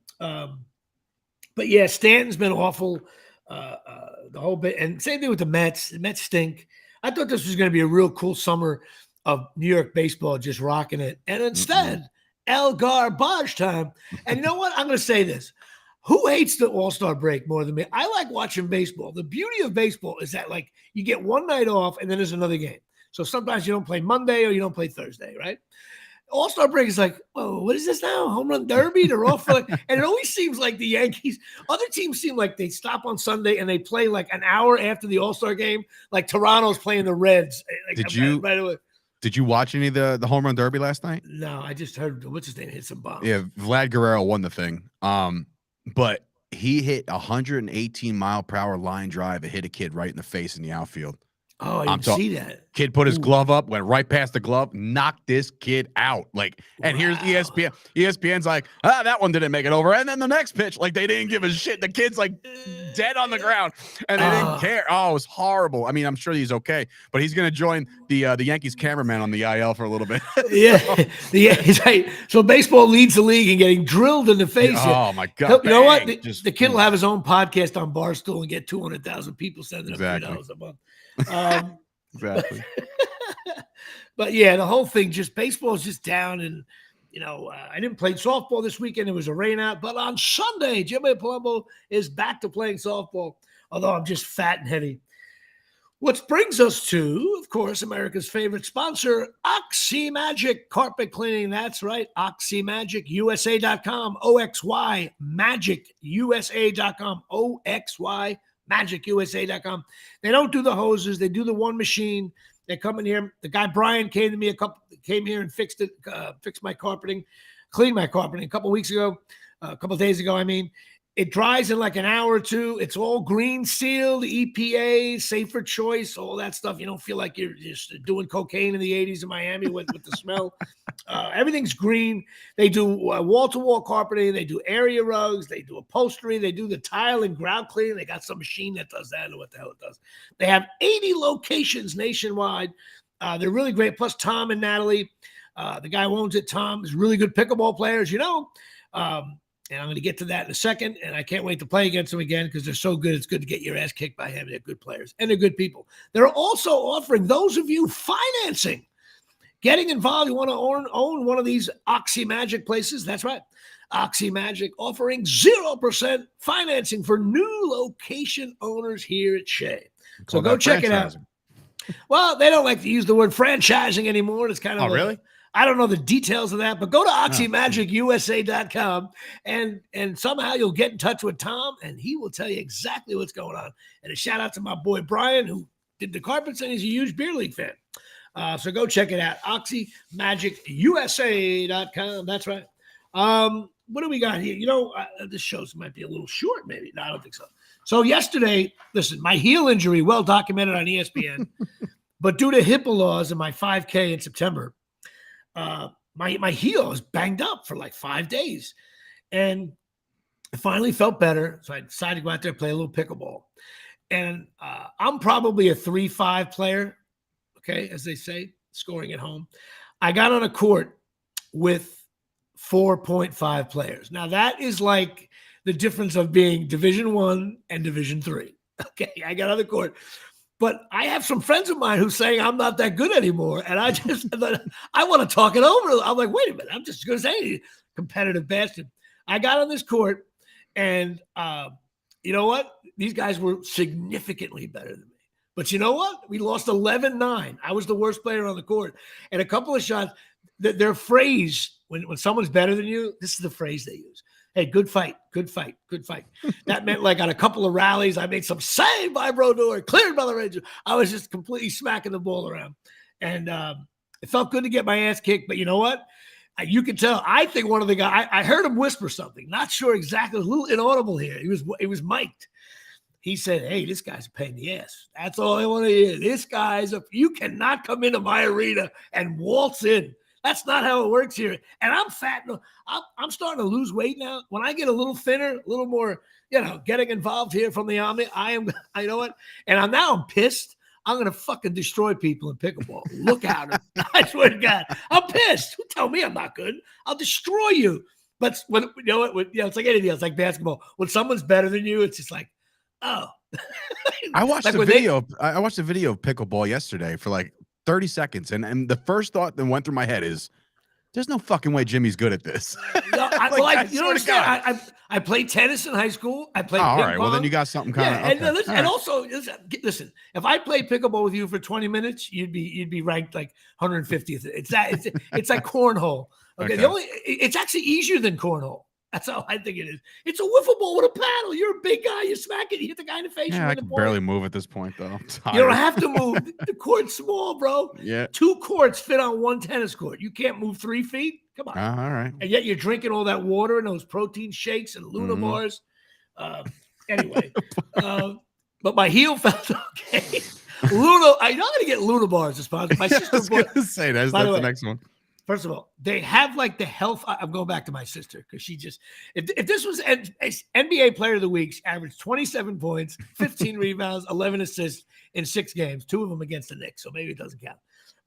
But yeah, Stanton's been awful the whole bit, and same thing with the Mets. The Mets stink. I thought this was going to be a real cool summer of New York baseball, just rocking it, and instead, El Garbage time. And you know what? I'm going to say this. Who hates the All-Star break more than me? I like watching baseball. The beauty of baseball is that, like, you get one night off and then there's another game. So sometimes you don't play Monday or you don't play Thursday, right? All-Star break is like, oh, what is this now? Home run derby? They're off for and it always seems like the Yankees, other teams seem like they stop on Sunday and they play like an hour after the All-Star game. Like Toronto's playing the Reds. Right away. Did you watch any of the home run derby last night? No, I just heard what's his name hit some bombs. Yeah, Vlad Guerrero won the thing. But he hit 118-mile-per-hour line drive. It hit a kid right in the face in the outfield. Oh, I didn't see that. Kid put his glove up, went right past the glove, knocked this kid out. And here's ESPN. ESPN's like, that one didn't make it over. And then the next pitch, like, they didn't give a shit. The kid's like dead on the ground, and they didn't care. Oh, it was horrible. I mean, I'm sure he's okay, but he's gonna join the Yankees cameraman on the IL for a little bit. He's right. So baseball leads the league in getting drilled in the face. Oh my God! You know what? The kid will have his own podcast on Barstool and get 200,000 people sending him $3 a month. Exactly. But yeah, the whole thing, just baseball is just down. And I didn't play softball this weekend. It was a rain out, but on Sunday, Jimmy Palumbo is back to playing softball, although I'm just fat and heavy. Which brings us to, of course, America's favorite sponsor, Oxy Magic Carpet Cleaning. That's right, OxyMagicUSA.com, OXY MagicUSA.com, OXY MagicUSA.com. They don't do the hoses; they do the one machine. They come in here. The guy Brian came here and fixed my carpeting, cleaned my carpeting a couple weeks ago, a couple days ago. I mean. It dries in like an hour or two. It's all green seal, the EPA, safer choice, all that stuff. You don't feel like you're just doing cocaine in the 80s in Miami with the smell. Everything's green. They do wall-to-wall carpeting. They do area rugs. They do upholstery. They do the tile and grout cleaning. They got some machine that does that. I don't know what the hell it does. They have 80 locations nationwide. They're really great. Plus Tom and Natalie, the guy who owns it, Tom, is really good pickleball players, you know. And I'm going to get to that in a second. And I can't wait to play against them again because they're so good. It's good to get your ass kicked by him. They're good players and they're good people. They're also offering those of you financing, getting involved. You want to own one of these Oxy Magic places. That's right. Oxy Magic offering 0% financing for new location owners here at Shea. So go check it out. Well, they don't like to use the word franchising anymore. It's kind of really? I don't know the details of that, but go to OxyMagicUSA.com and somehow you'll get in touch with Tom and he will tell you exactly what's going on. And a shout out to my boy Brian who did the carpets and he's a huge beer league fan. So go check it out. OxyMagicUSA.com. That's right. What do we got here? You know, this show might be a little short, maybe. No, I don't think so. So yesterday, listen, my heel injury, well documented on ESPN, but due to HIPAA laws in my 5K in September, my heel was banged up for like 5 days. And I finally felt better. So I decided to go out there and play a little pickleball. And I'm probably a 3-5 player, okay, as they say, scoring at home. I got on a court with 4.5 players. Now, that is like the difference of being Division I and Division III. Okay, I got on the court. But I have some friends of mine who saying I'm not that good anymore. And I just, I want to talk it over. I'm like, wait a minute. I'm just going to say competitive bastard. I got on this court and you know what? These guys were significantly better than me. But you know what? We lost 11-9. I was the worst player on the court. And a couple of shots, their phrase, when someone's better than you, this is the phrase they use. Hey, good fight, good fight, good fight. That meant like on a couple of rallies, I made some save by Brodeur, cleared by the Rangers. I was just completely smacking the ball around. And it felt good to get my ass kicked. But you know what? You can tell. I think one of the guys, I heard him whisper something. Not sure exactly. It was a little inaudible here. It was mic'd. He said, hey, this guy's a pain in the ass. That's all I want to hear. This guy's you cannot come into my arena and waltz in. That's not how it works here. And I'm fat. I'm starting to lose weight now. When I get a little thinner, a little more, getting involved here from the Omni, I know what? And I'm pissed. I'm going to fucking destroy people in pickleball. Look out. I swear to God. I'm pissed. Who tell me I'm not good? I'll destroy you. But when, you know what? It's like anything else, like basketball. When someone's better than you, it's just like, oh. I watched a video. I watched a video of pickleball yesterday for like 30 seconds. And the first thought that went through my head is, there's no fucking way Jimmy's good at this. No, you don't understand. I played tennis in high school. I played ping all right. pong. Well, then you got something kind of. Yeah, okay. And also, listen. If I played pickleball with you for 20 minutes, you'd be ranked like 150th. It's like cornhole. Okay. It's actually easier than cornhole. That's how I think it is. It's a wiffle ball with a paddle. You're a big guy. You smack it. You hit the guy in the face. Yeah, I can barely move at this point, though. You don't have to move. The court's small, bro. Yeah. 2 courts fit on one tennis court. You can't move 3 feet. Come on. All right. And yet you're drinking all that water and those protein shakes and Luna bars. Anyway, but my heel felt okay. Luna, I'm not going to get Luna bars as sponsor. My sister I was going to say that's the next one. First of all, they have like the health. I'm going back to my sister because she just, if this was NBA Player of the Week, she averaged 27 points, 15 rebounds, 11 assists in 6 games, 2 of them against the Knicks. So maybe it doesn't count.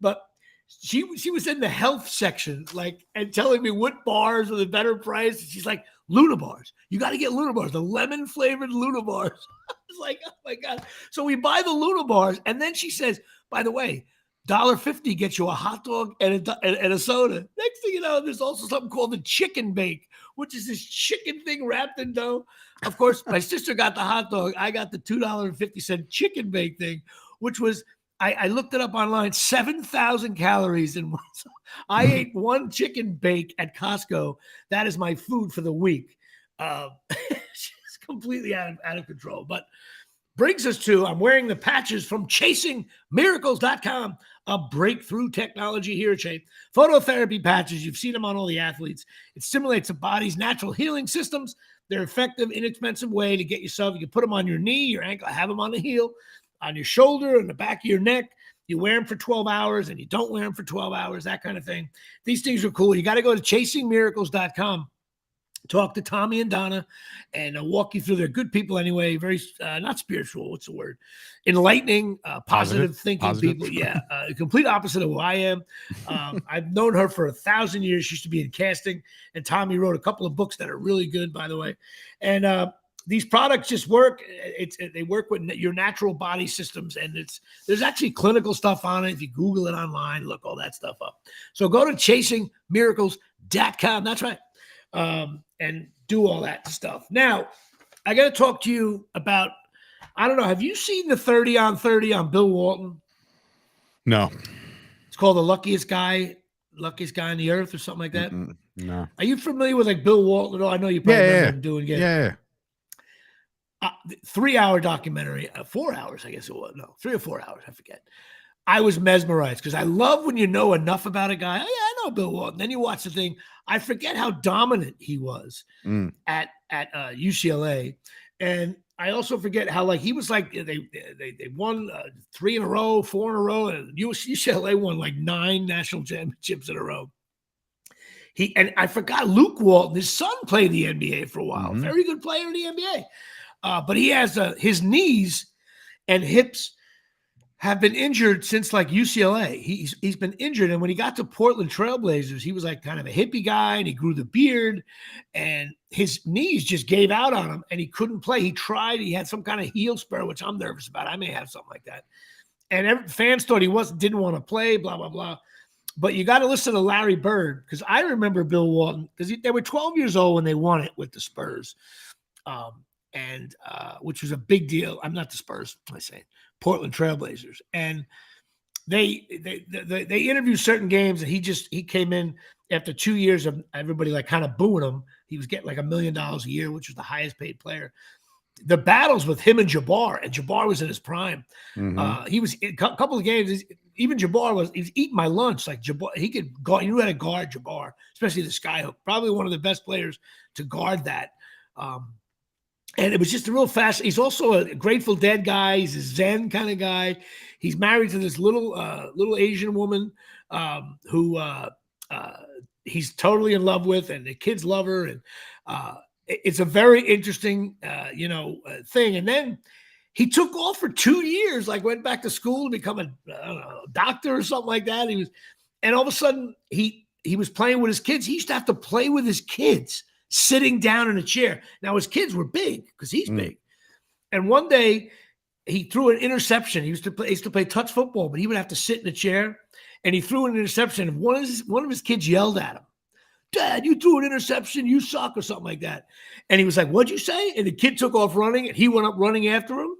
But she was in the health section, like, and telling me what bars were the better price. She's like, Luna bars. You got to get Luna bars, the lemon flavored Luna bars. I was like, oh my God. So we buy the Luna bars. And then she says, by the way, $1.50 gets you a hot dog and a soda. Next thing you know, there's also something called the chicken bake, which is this chicken thing wrapped in dough. Of course, my sister got the hot dog. I got the $2.50 chicken bake thing, which was, I looked it up online, 7,000 calories in one. So I ate one chicken bake at Costco. That is my food for the week. It's completely out of control. But brings us to, I'm wearing the patches from chasingmiracles.com, a breakthrough technology here at Shape. Phototherapy patches, you've seen them on all the athletes. It stimulates the body's natural healing systems. They're effective, inexpensive way to get yourself. You can put them on your knee, your ankle, have them on the heel, on your shoulder, and the back of your neck. You wear them for 12 hours and you don't wear them for 12 hours, that kind of thing. These things are cool. You got to go to chasingmiracles.com. Talk to Tommy and Donna, and walk you through. They're good people anyway. Very not spiritual. What's the word? Enlightening, positive thinking people. Yeah, complete opposite of who I am. I've known her for 1,000 years. She used to be in casting, and Tommy wrote a couple of books that are really good, by the way. And these products just work. They work with your natural body systems, and there's actually clinical stuff on it. If you Google it online, look all that stuff up. So go to chasingmiracles.com. That's right. And do all that stuff. Now, I got to talk to you about, I don't know, have you seen the 30 on 30 on Bill Walton? No. It's called The Luckiest Guy on the Earth or something like that. No. Are you familiar with like Bill Walton at all? I know you probably remember him doing it. Yeah. 3-hour documentary, 4 hours, I guess it was. No, 3 or 4 hours, I forget. I was mesmerized because I love when you know enough about a guy. Oh, yeah, I know Bill Walton. Then you watch the thing. I forget how dominant he was at UCLA, and I also forget how like he was like they won 3 in a row, 4 in a row, and UCLA won like 9 national championships in a row. And I forgot Luke Walton, his son, played the NBA for a while. Very good player in the NBA, but he has his knees and hips have been injured since like UCLA. He's been injured. And when he got to Portland Trailblazers, he was like kind of a hippie guy and he grew the beard and his knees just gave out on him and he couldn't play. He tried, he had some kind of heel spur, which I'm nervous about. I may have something like that. And fans thought he didn't want to play, blah, blah, blah. But you got to listen to Larry Bird because I remember Bill Walton because they were 12 years old when they won it with the Spurs. Which was a big deal. I'm not the Spurs, I say Portland Trailblazers. And they interviewed certain games, and he came in after 2 years of everybody like kind of booing him. He was getting like $1 million a year, which was the highest paid player. The battles with him and Jabbar was in his prime. He was in a couple of games. Even Jabbar was eating my lunch. Like Jabbar, he could guard. You knew how to guard Jabbar, especially the skyhook. Probably one of the best players to guard that. And it was just a real fast. He's also a Grateful Dead guy. He's a Zen kind of guy. He's married to this little Asian woman who he's totally in love with, and the kids love her. And it's a very interesting, thing. And then he took off for 2 years, like went back to school to become a doctor or something like that. And all of a sudden he was playing with his kids. He used to have to play with his kids sitting down in a chair. Now his kids were big because he's big. And one day he threw an interception. He used to play touch football, but he would have to sit in a chair. And he threw an interception. And one of his kids yelled at him, "Dad, you threw an interception. You suck," or something like that. And he was like, "What'd you say?" And the kid took off running, and he went up running after him.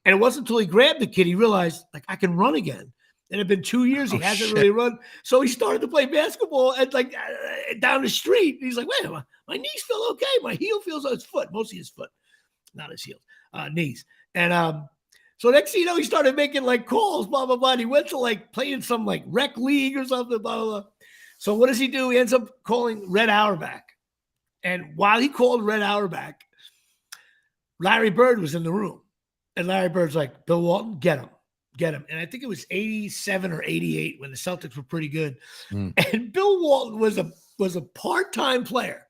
And it wasn't until he grabbed the kid he realized, like, I can run again. And it had been 2 years. He hasn't really run. So he started to play basketball at down the street. And he's like, wait, my knees feel okay. My heel feels on his foot, mostly his foot, not his heels, knees. And so next thing you know, he started making like calls, blah, blah, blah. And he went to like playing some like rec league or something, blah, blah, blah. So what does he do? He ends up calling Red Auerbach. And while he called Red Auerbach, Larry Bird was in the room. And Larry Bird's like, "Bill Walton, get him. And I think it was 87 or 88 when the Celtics were pretty good. And Bill Walton was a part-time player.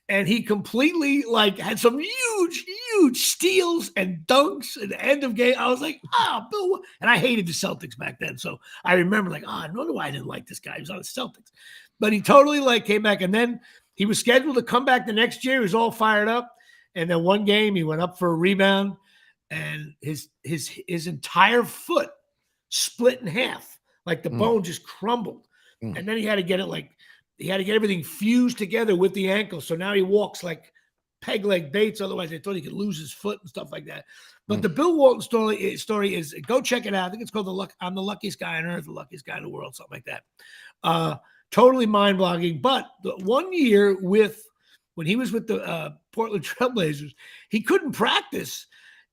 And he completely like had some huge steals and dunks at the end of game. I was like, Bill. And I hated the Celtics back then. So I remember like, I don't know why I didn't like this guy. He was on the Celtics. But he totally like came back. And then he was scheduled to come back the next year. He was all fired up. And then one game he went up for a rebound and his entire foot split in half. Like the bone just crumbled. And then he had to get everything fused together with the ankle. So now he walks like peg leg baits. Otherwise, they thought he could lose his foot and stuff like that. But the Bill Walton story is, go check it out. I think it's called I'm the luckiest guy on earth, the luckiest guy in the world, something like that. Totally mind-boggling. But the 1 year when he was with the Portland Trailblazers, he couldn't practice.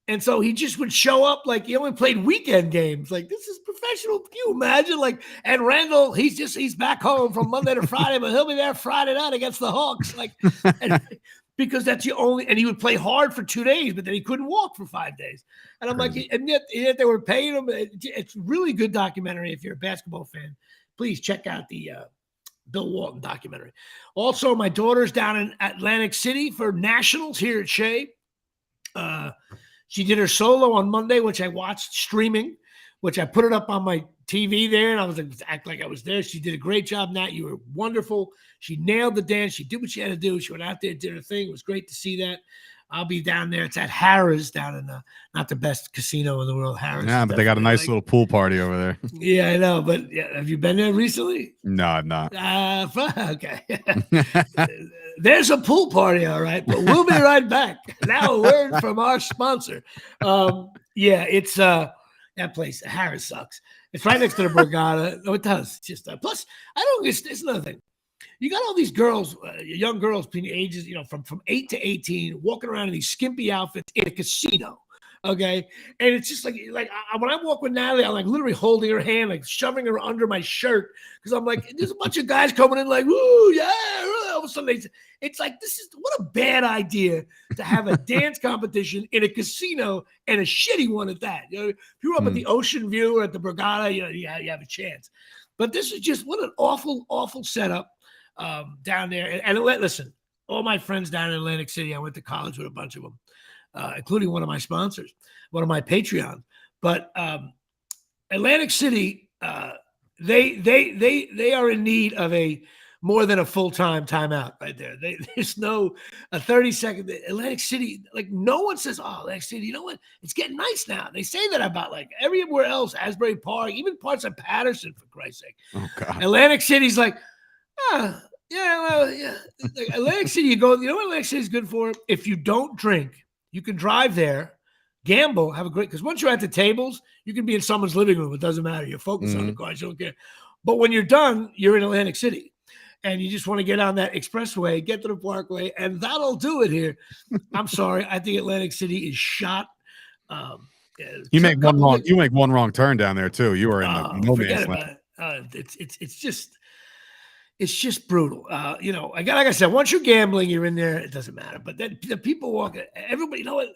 And so he just would show up like he only played weekend games. Like, this is professional. Can you imagine? Like, and Randall, he's back home from Monday to Friday, but he'll be there Friday night against the Hawks. Like, because that's the only, and he would play hard for 2 days, but then he couldn't walk for 5 days. And I'm Crazy. like, and yet they were paying him. It's really good documentary. If you're a basketball fan, please check out the Bill Walton documentary. Also, my daughter's down in Atlantic City for nationals here at Shea. She did her solo on Monday, which I watched streaming, which I put it up on my TV there, and I was like, act like I was there. She did a great job, Nat. You were wonderful. She nailed the dance. She did what she had to do. She went out there, did her thing. It was great to see that. I'll be down there. It's at Harrah's down in not the best casino in the world, Harrah's. Yeah, but they got a nice little pool party over there. Yeah, I know. But have you been there recently? No, I'm not. Okay. There's a pool party, all right, but we'll be right back. Now a word from our sponsor. It's that place. Harrah's sucks. It's right next to the Borgata. No, it does. It's just plus I don't. It's another thing. You got all these girls, young girls between the ages, from 8 to 18, walking around in these skimpy outfits in a casino. Okay. And it's just like when I walk with Natalie, I'm like literally holding her hand, like shoving her under my shirt. Cause I'm like, there's a bunch of guys coming in like, woo, yeah. All of a sudden it's like, what a bad idea to have a dance competition in a casino and a shitty one at that. If you're up at the Ocean View or at the Borgata, you have a chance. But this is just, what an awful, awful setup down there. And listen, all my friends down in Atlantic City, I went to college with a bunch of them. Including one of my sponsors, one of my Patreons. But Atlantic City, they are in need of a more than a full-time timeout right there. There's no a 30-second Atlantic City. Like, no one says, "Oh, Atlantic City, you know what? It's getting nice now." They say that about like everywhere else, Asbury Park, even parts of Patterson, for Christ's sake. Oh God. Atlantic City's like, yeah. Like, Atlantic City, you go. You know what Atlantic City is good for? If you don't drink. You can drive there, gamble, have a great, because once you're at the tables, you can be in someone's living room. It doesn't matter. You're focused on the cards. You don't care. But when you're done, you're in Atlantic City. And you just want to get on that expressway, get to the Parkway, and that'll do it here. I'm sorry. I think Atlantic City is shot. You make one wrong turn down there, too. You are in the no man's land. It's just brutal. Like I said, once you're gambling, you're in there. It doesn't matter. But then the people walking, everybody, you know what?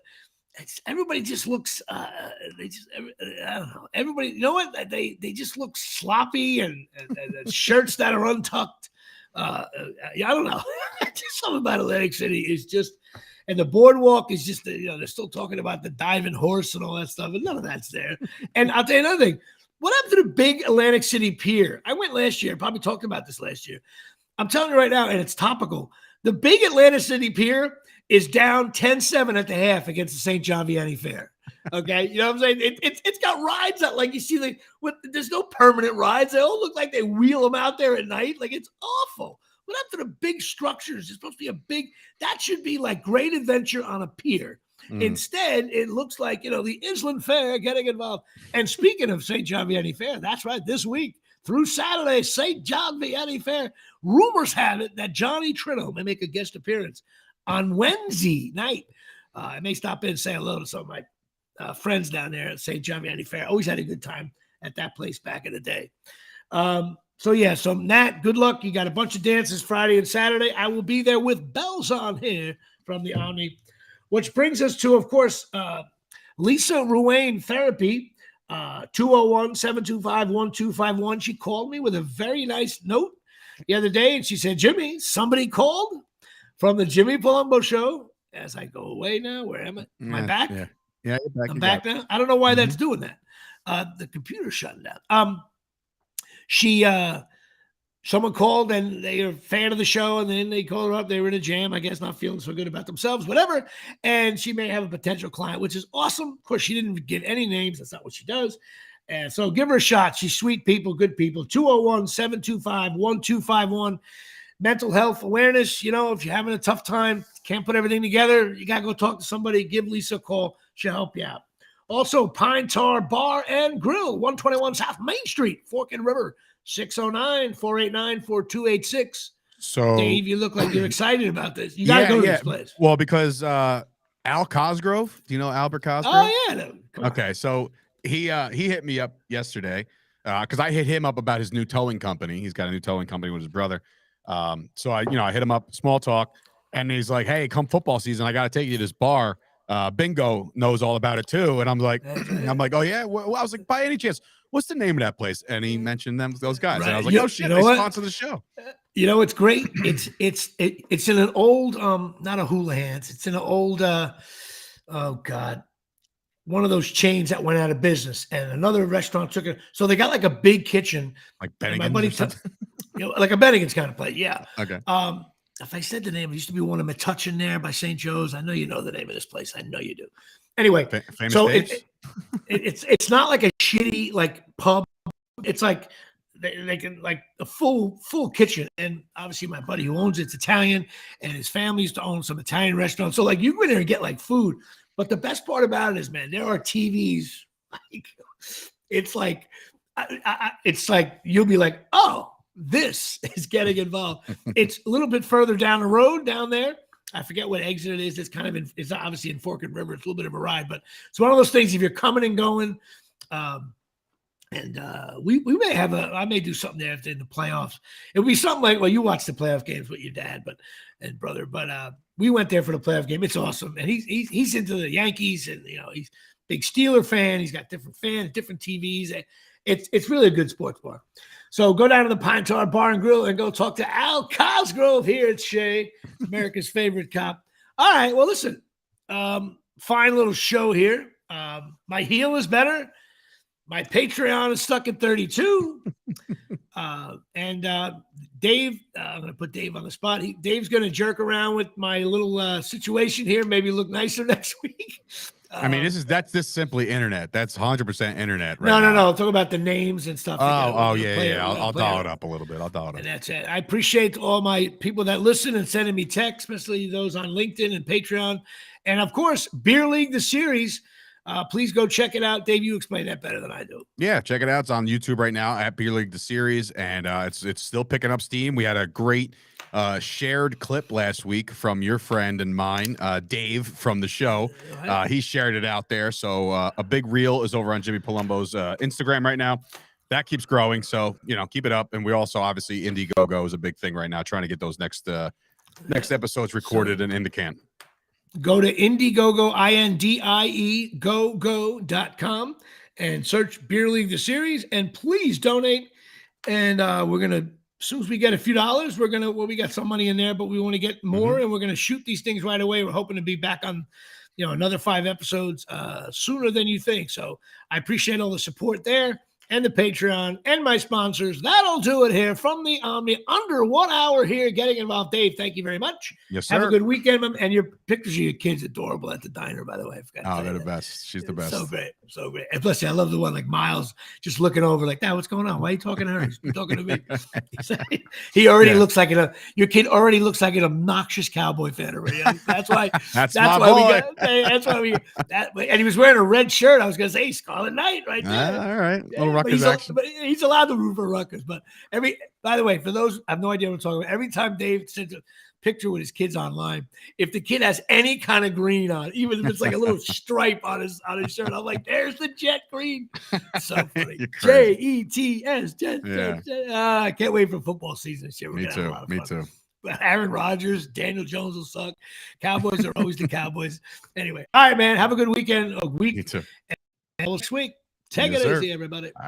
Everybody just looks. I don't know. Everybody, you know what? They just look sloppy and shirts that are untucked. I don't know. Just something about Atlantic City is just, and the boardwalk is just. They're still talking about the diving horse and all that stuff, and none of that's there. And I'll tell you another thing. What happened to the big Atlantic City Pier? I went last year, probably talked about this last year. I'm telling you right now, and it's topical. The big Atlantic City Pier is down 10-7 at the half against the St. John Vianney Fair. Okay, you know what I'm saying? It's got rides that, like, you see, there's no permanent rides. They all look like they wheel them out there at night. Like, it's awful. What happened to the big structures? It's supposed to be that should be like Great Adventure on a pier. Instead, it looks like, the Island Fair getting involved. And speaking of St. John Vianney Fair, that's right, this week through Saturday, St. John Vianney Fair, rumors have it that Johnny Trino may make a guest appearance on Wednesday night. I may stop in and say hello to some of my friends down there at St. John Vianney Fair. Always had a good time at that place back in the day. So Nat, good luck. You got a bunch of dances Friday and Saturday. I will be there with bells on here from the Omni. Which brings us to, of course, Lisa Ruane Therapy, 201-725-1251. She called me with a very nice note the other day, and she said, Jimmy, somebody called from the Jimmy Palumbo Show. As I go away now, where am I? Am I back? Yeah, you're back. I'm back now. I don't know why that's doing that. The computer's shutting down. Someone called and they are a fan of the show, and then they called her up. They were in a jam, I guess, not feeling so good about themselves, whatever. And she may have a potential client, which is awesome. Of course, she didn't give any names. That's not what she does. And so give her a shot. She's sweet people, good people. 201-725-1251. Mental health awareness. If you're having a tough time, Can't put everything together. You got to go talk to somebody. Give Lisa a call. She'll help you out. Also, Pine Tar Bar and Grill, 121 South Main Street, Fork and River, 609-489-4286. So, Dave, you look like you're excited about this. You got to go to this place. Well, because Al Cosgrove, do you know Albert Cosgrove? Oh, yeah. No, okay, so he hit me up yesterday because I hit him up about his new towing company. He's got a new towing company with his brother. So I hit him up, small talk, and he's like, "Hey, come football season, I got to take you to this bar. Bingo knows all about it too." And I'm like, "Oh yeah." Well, I was like, "By any chance, what's the name of that place?" And he mentioned those guys, and I was like, "Oh shit, they sponsor the show." You know, it's great. It's in an old not a Houlihan's. It's in an old oh God, one of those chains that went out of business, and another restaurant took it. So they got like a big kitchen, like Bennigan's, like a Bennigan's kind of place. Yeah. Okay. If I said the name, it used to be one in Metuchen there by St. Joe's. I know you know the name of this place. I know you do. Anyway, so it's not like a shitty like pub. It's like they can like a full kitchen, and obviously my buddy who owns it's Italian, and his family used to own some Italian restaurants. So like you go in there and get like food, but the best part about it is, man, there are TVs. Like, it's like you'll be like, oh, this is getting involved. It's a little bit further down the road down there. I forget what exit it is. It's kind of it's obviously in Fork and River. It's a little bit of a ride, but it's one of those things. If you're coming and going. We may have I may do something there in the playoffs. It would be something like, well, you watch the playoff games with your dad, and brother, but we went there for the playoff game. It's awesome. And he's into the Yankees, and he's a big Steeler fan. He's got different fans, different TVs. It's really a good sports bar. So go down to the Pine Tar Bar and Grill and go talk to Al Cosgrove here at Shea, America's favorite cop. All right. Well, listen, fine little show here. My heel is better. My Patreon is stuck at 32. And Dave, I'm going to put Dave on the spot. Dave's going to jerk around with my little situation here, maybe look nicer next week. I mean, that's simply internet. That's 100% internet right now. No. Talk about the names and stuff. Yeah. I'll dial it up a little bit. And that's it. I appreciate all my people that listen and sending me texts, especially those on LinkedIn and Patreon. And, of course, Beer League, the series. Please go check it out. Dave, you explain that better than I do. Yeah, check it out. It's on YouTube right now at Beer League, the series, and it's still picking up steam. We had a great shared clip last week from your friend and mine, Dave, from the show. He shared it out there. So a big reel is over on Jimmy Palumbo's Instagram right now. That keeps growing. So, keep it up. And we also, obviously, Indiegogo is a big thing right now, trying to get those next episodes recorded and in the can. Go to Indiegogo, INDIE, go.com and search Beer League, the series, and please donate. And we're going to, as soon as we get a few dollars, we got some money in there, but we want to get more, and we're going to shoot these things right away. We're hoping to be back on, another 5 episodes sooner than you think. So I appreciate all the support there. And the Patreon and my sponsors. That'll do it here from the Omni. Under 1 hour here getting involved. Dave, thank you very much. Yes, sir. Have a good weekend. And your pictures of your kids adorable at the diner, by the way. They're the best. She's the best. So great. So great. And plus, I love the one like Miles just looking over like, Dad, what's going on? Why are you talking to her? He's talking to me. He already looks like your kid already looks like an obnoxious Cowboy fan already. That's why. That's my boy. And he was wearing a red shirt. I was going to say Scarlet Knight right there. All right. Little but he's allowed to root for Rutgers. But by the way, for those, I have no idea what I'm talking about. Every time Dave sends a picture with his kids online, if the kid has any kind of green on, even if it's like a little stripe on his shirt, I'm like, there's the jet green. So funny. JETS. Jet. I can't wait for football season this year. Me too. Aaron Rodgers, Daniel Jones will suck. Cowboys are always the Cowboys. Anyway, all right, man. Have a good weekend. Me too. And we'll week. Take it easy, everybody.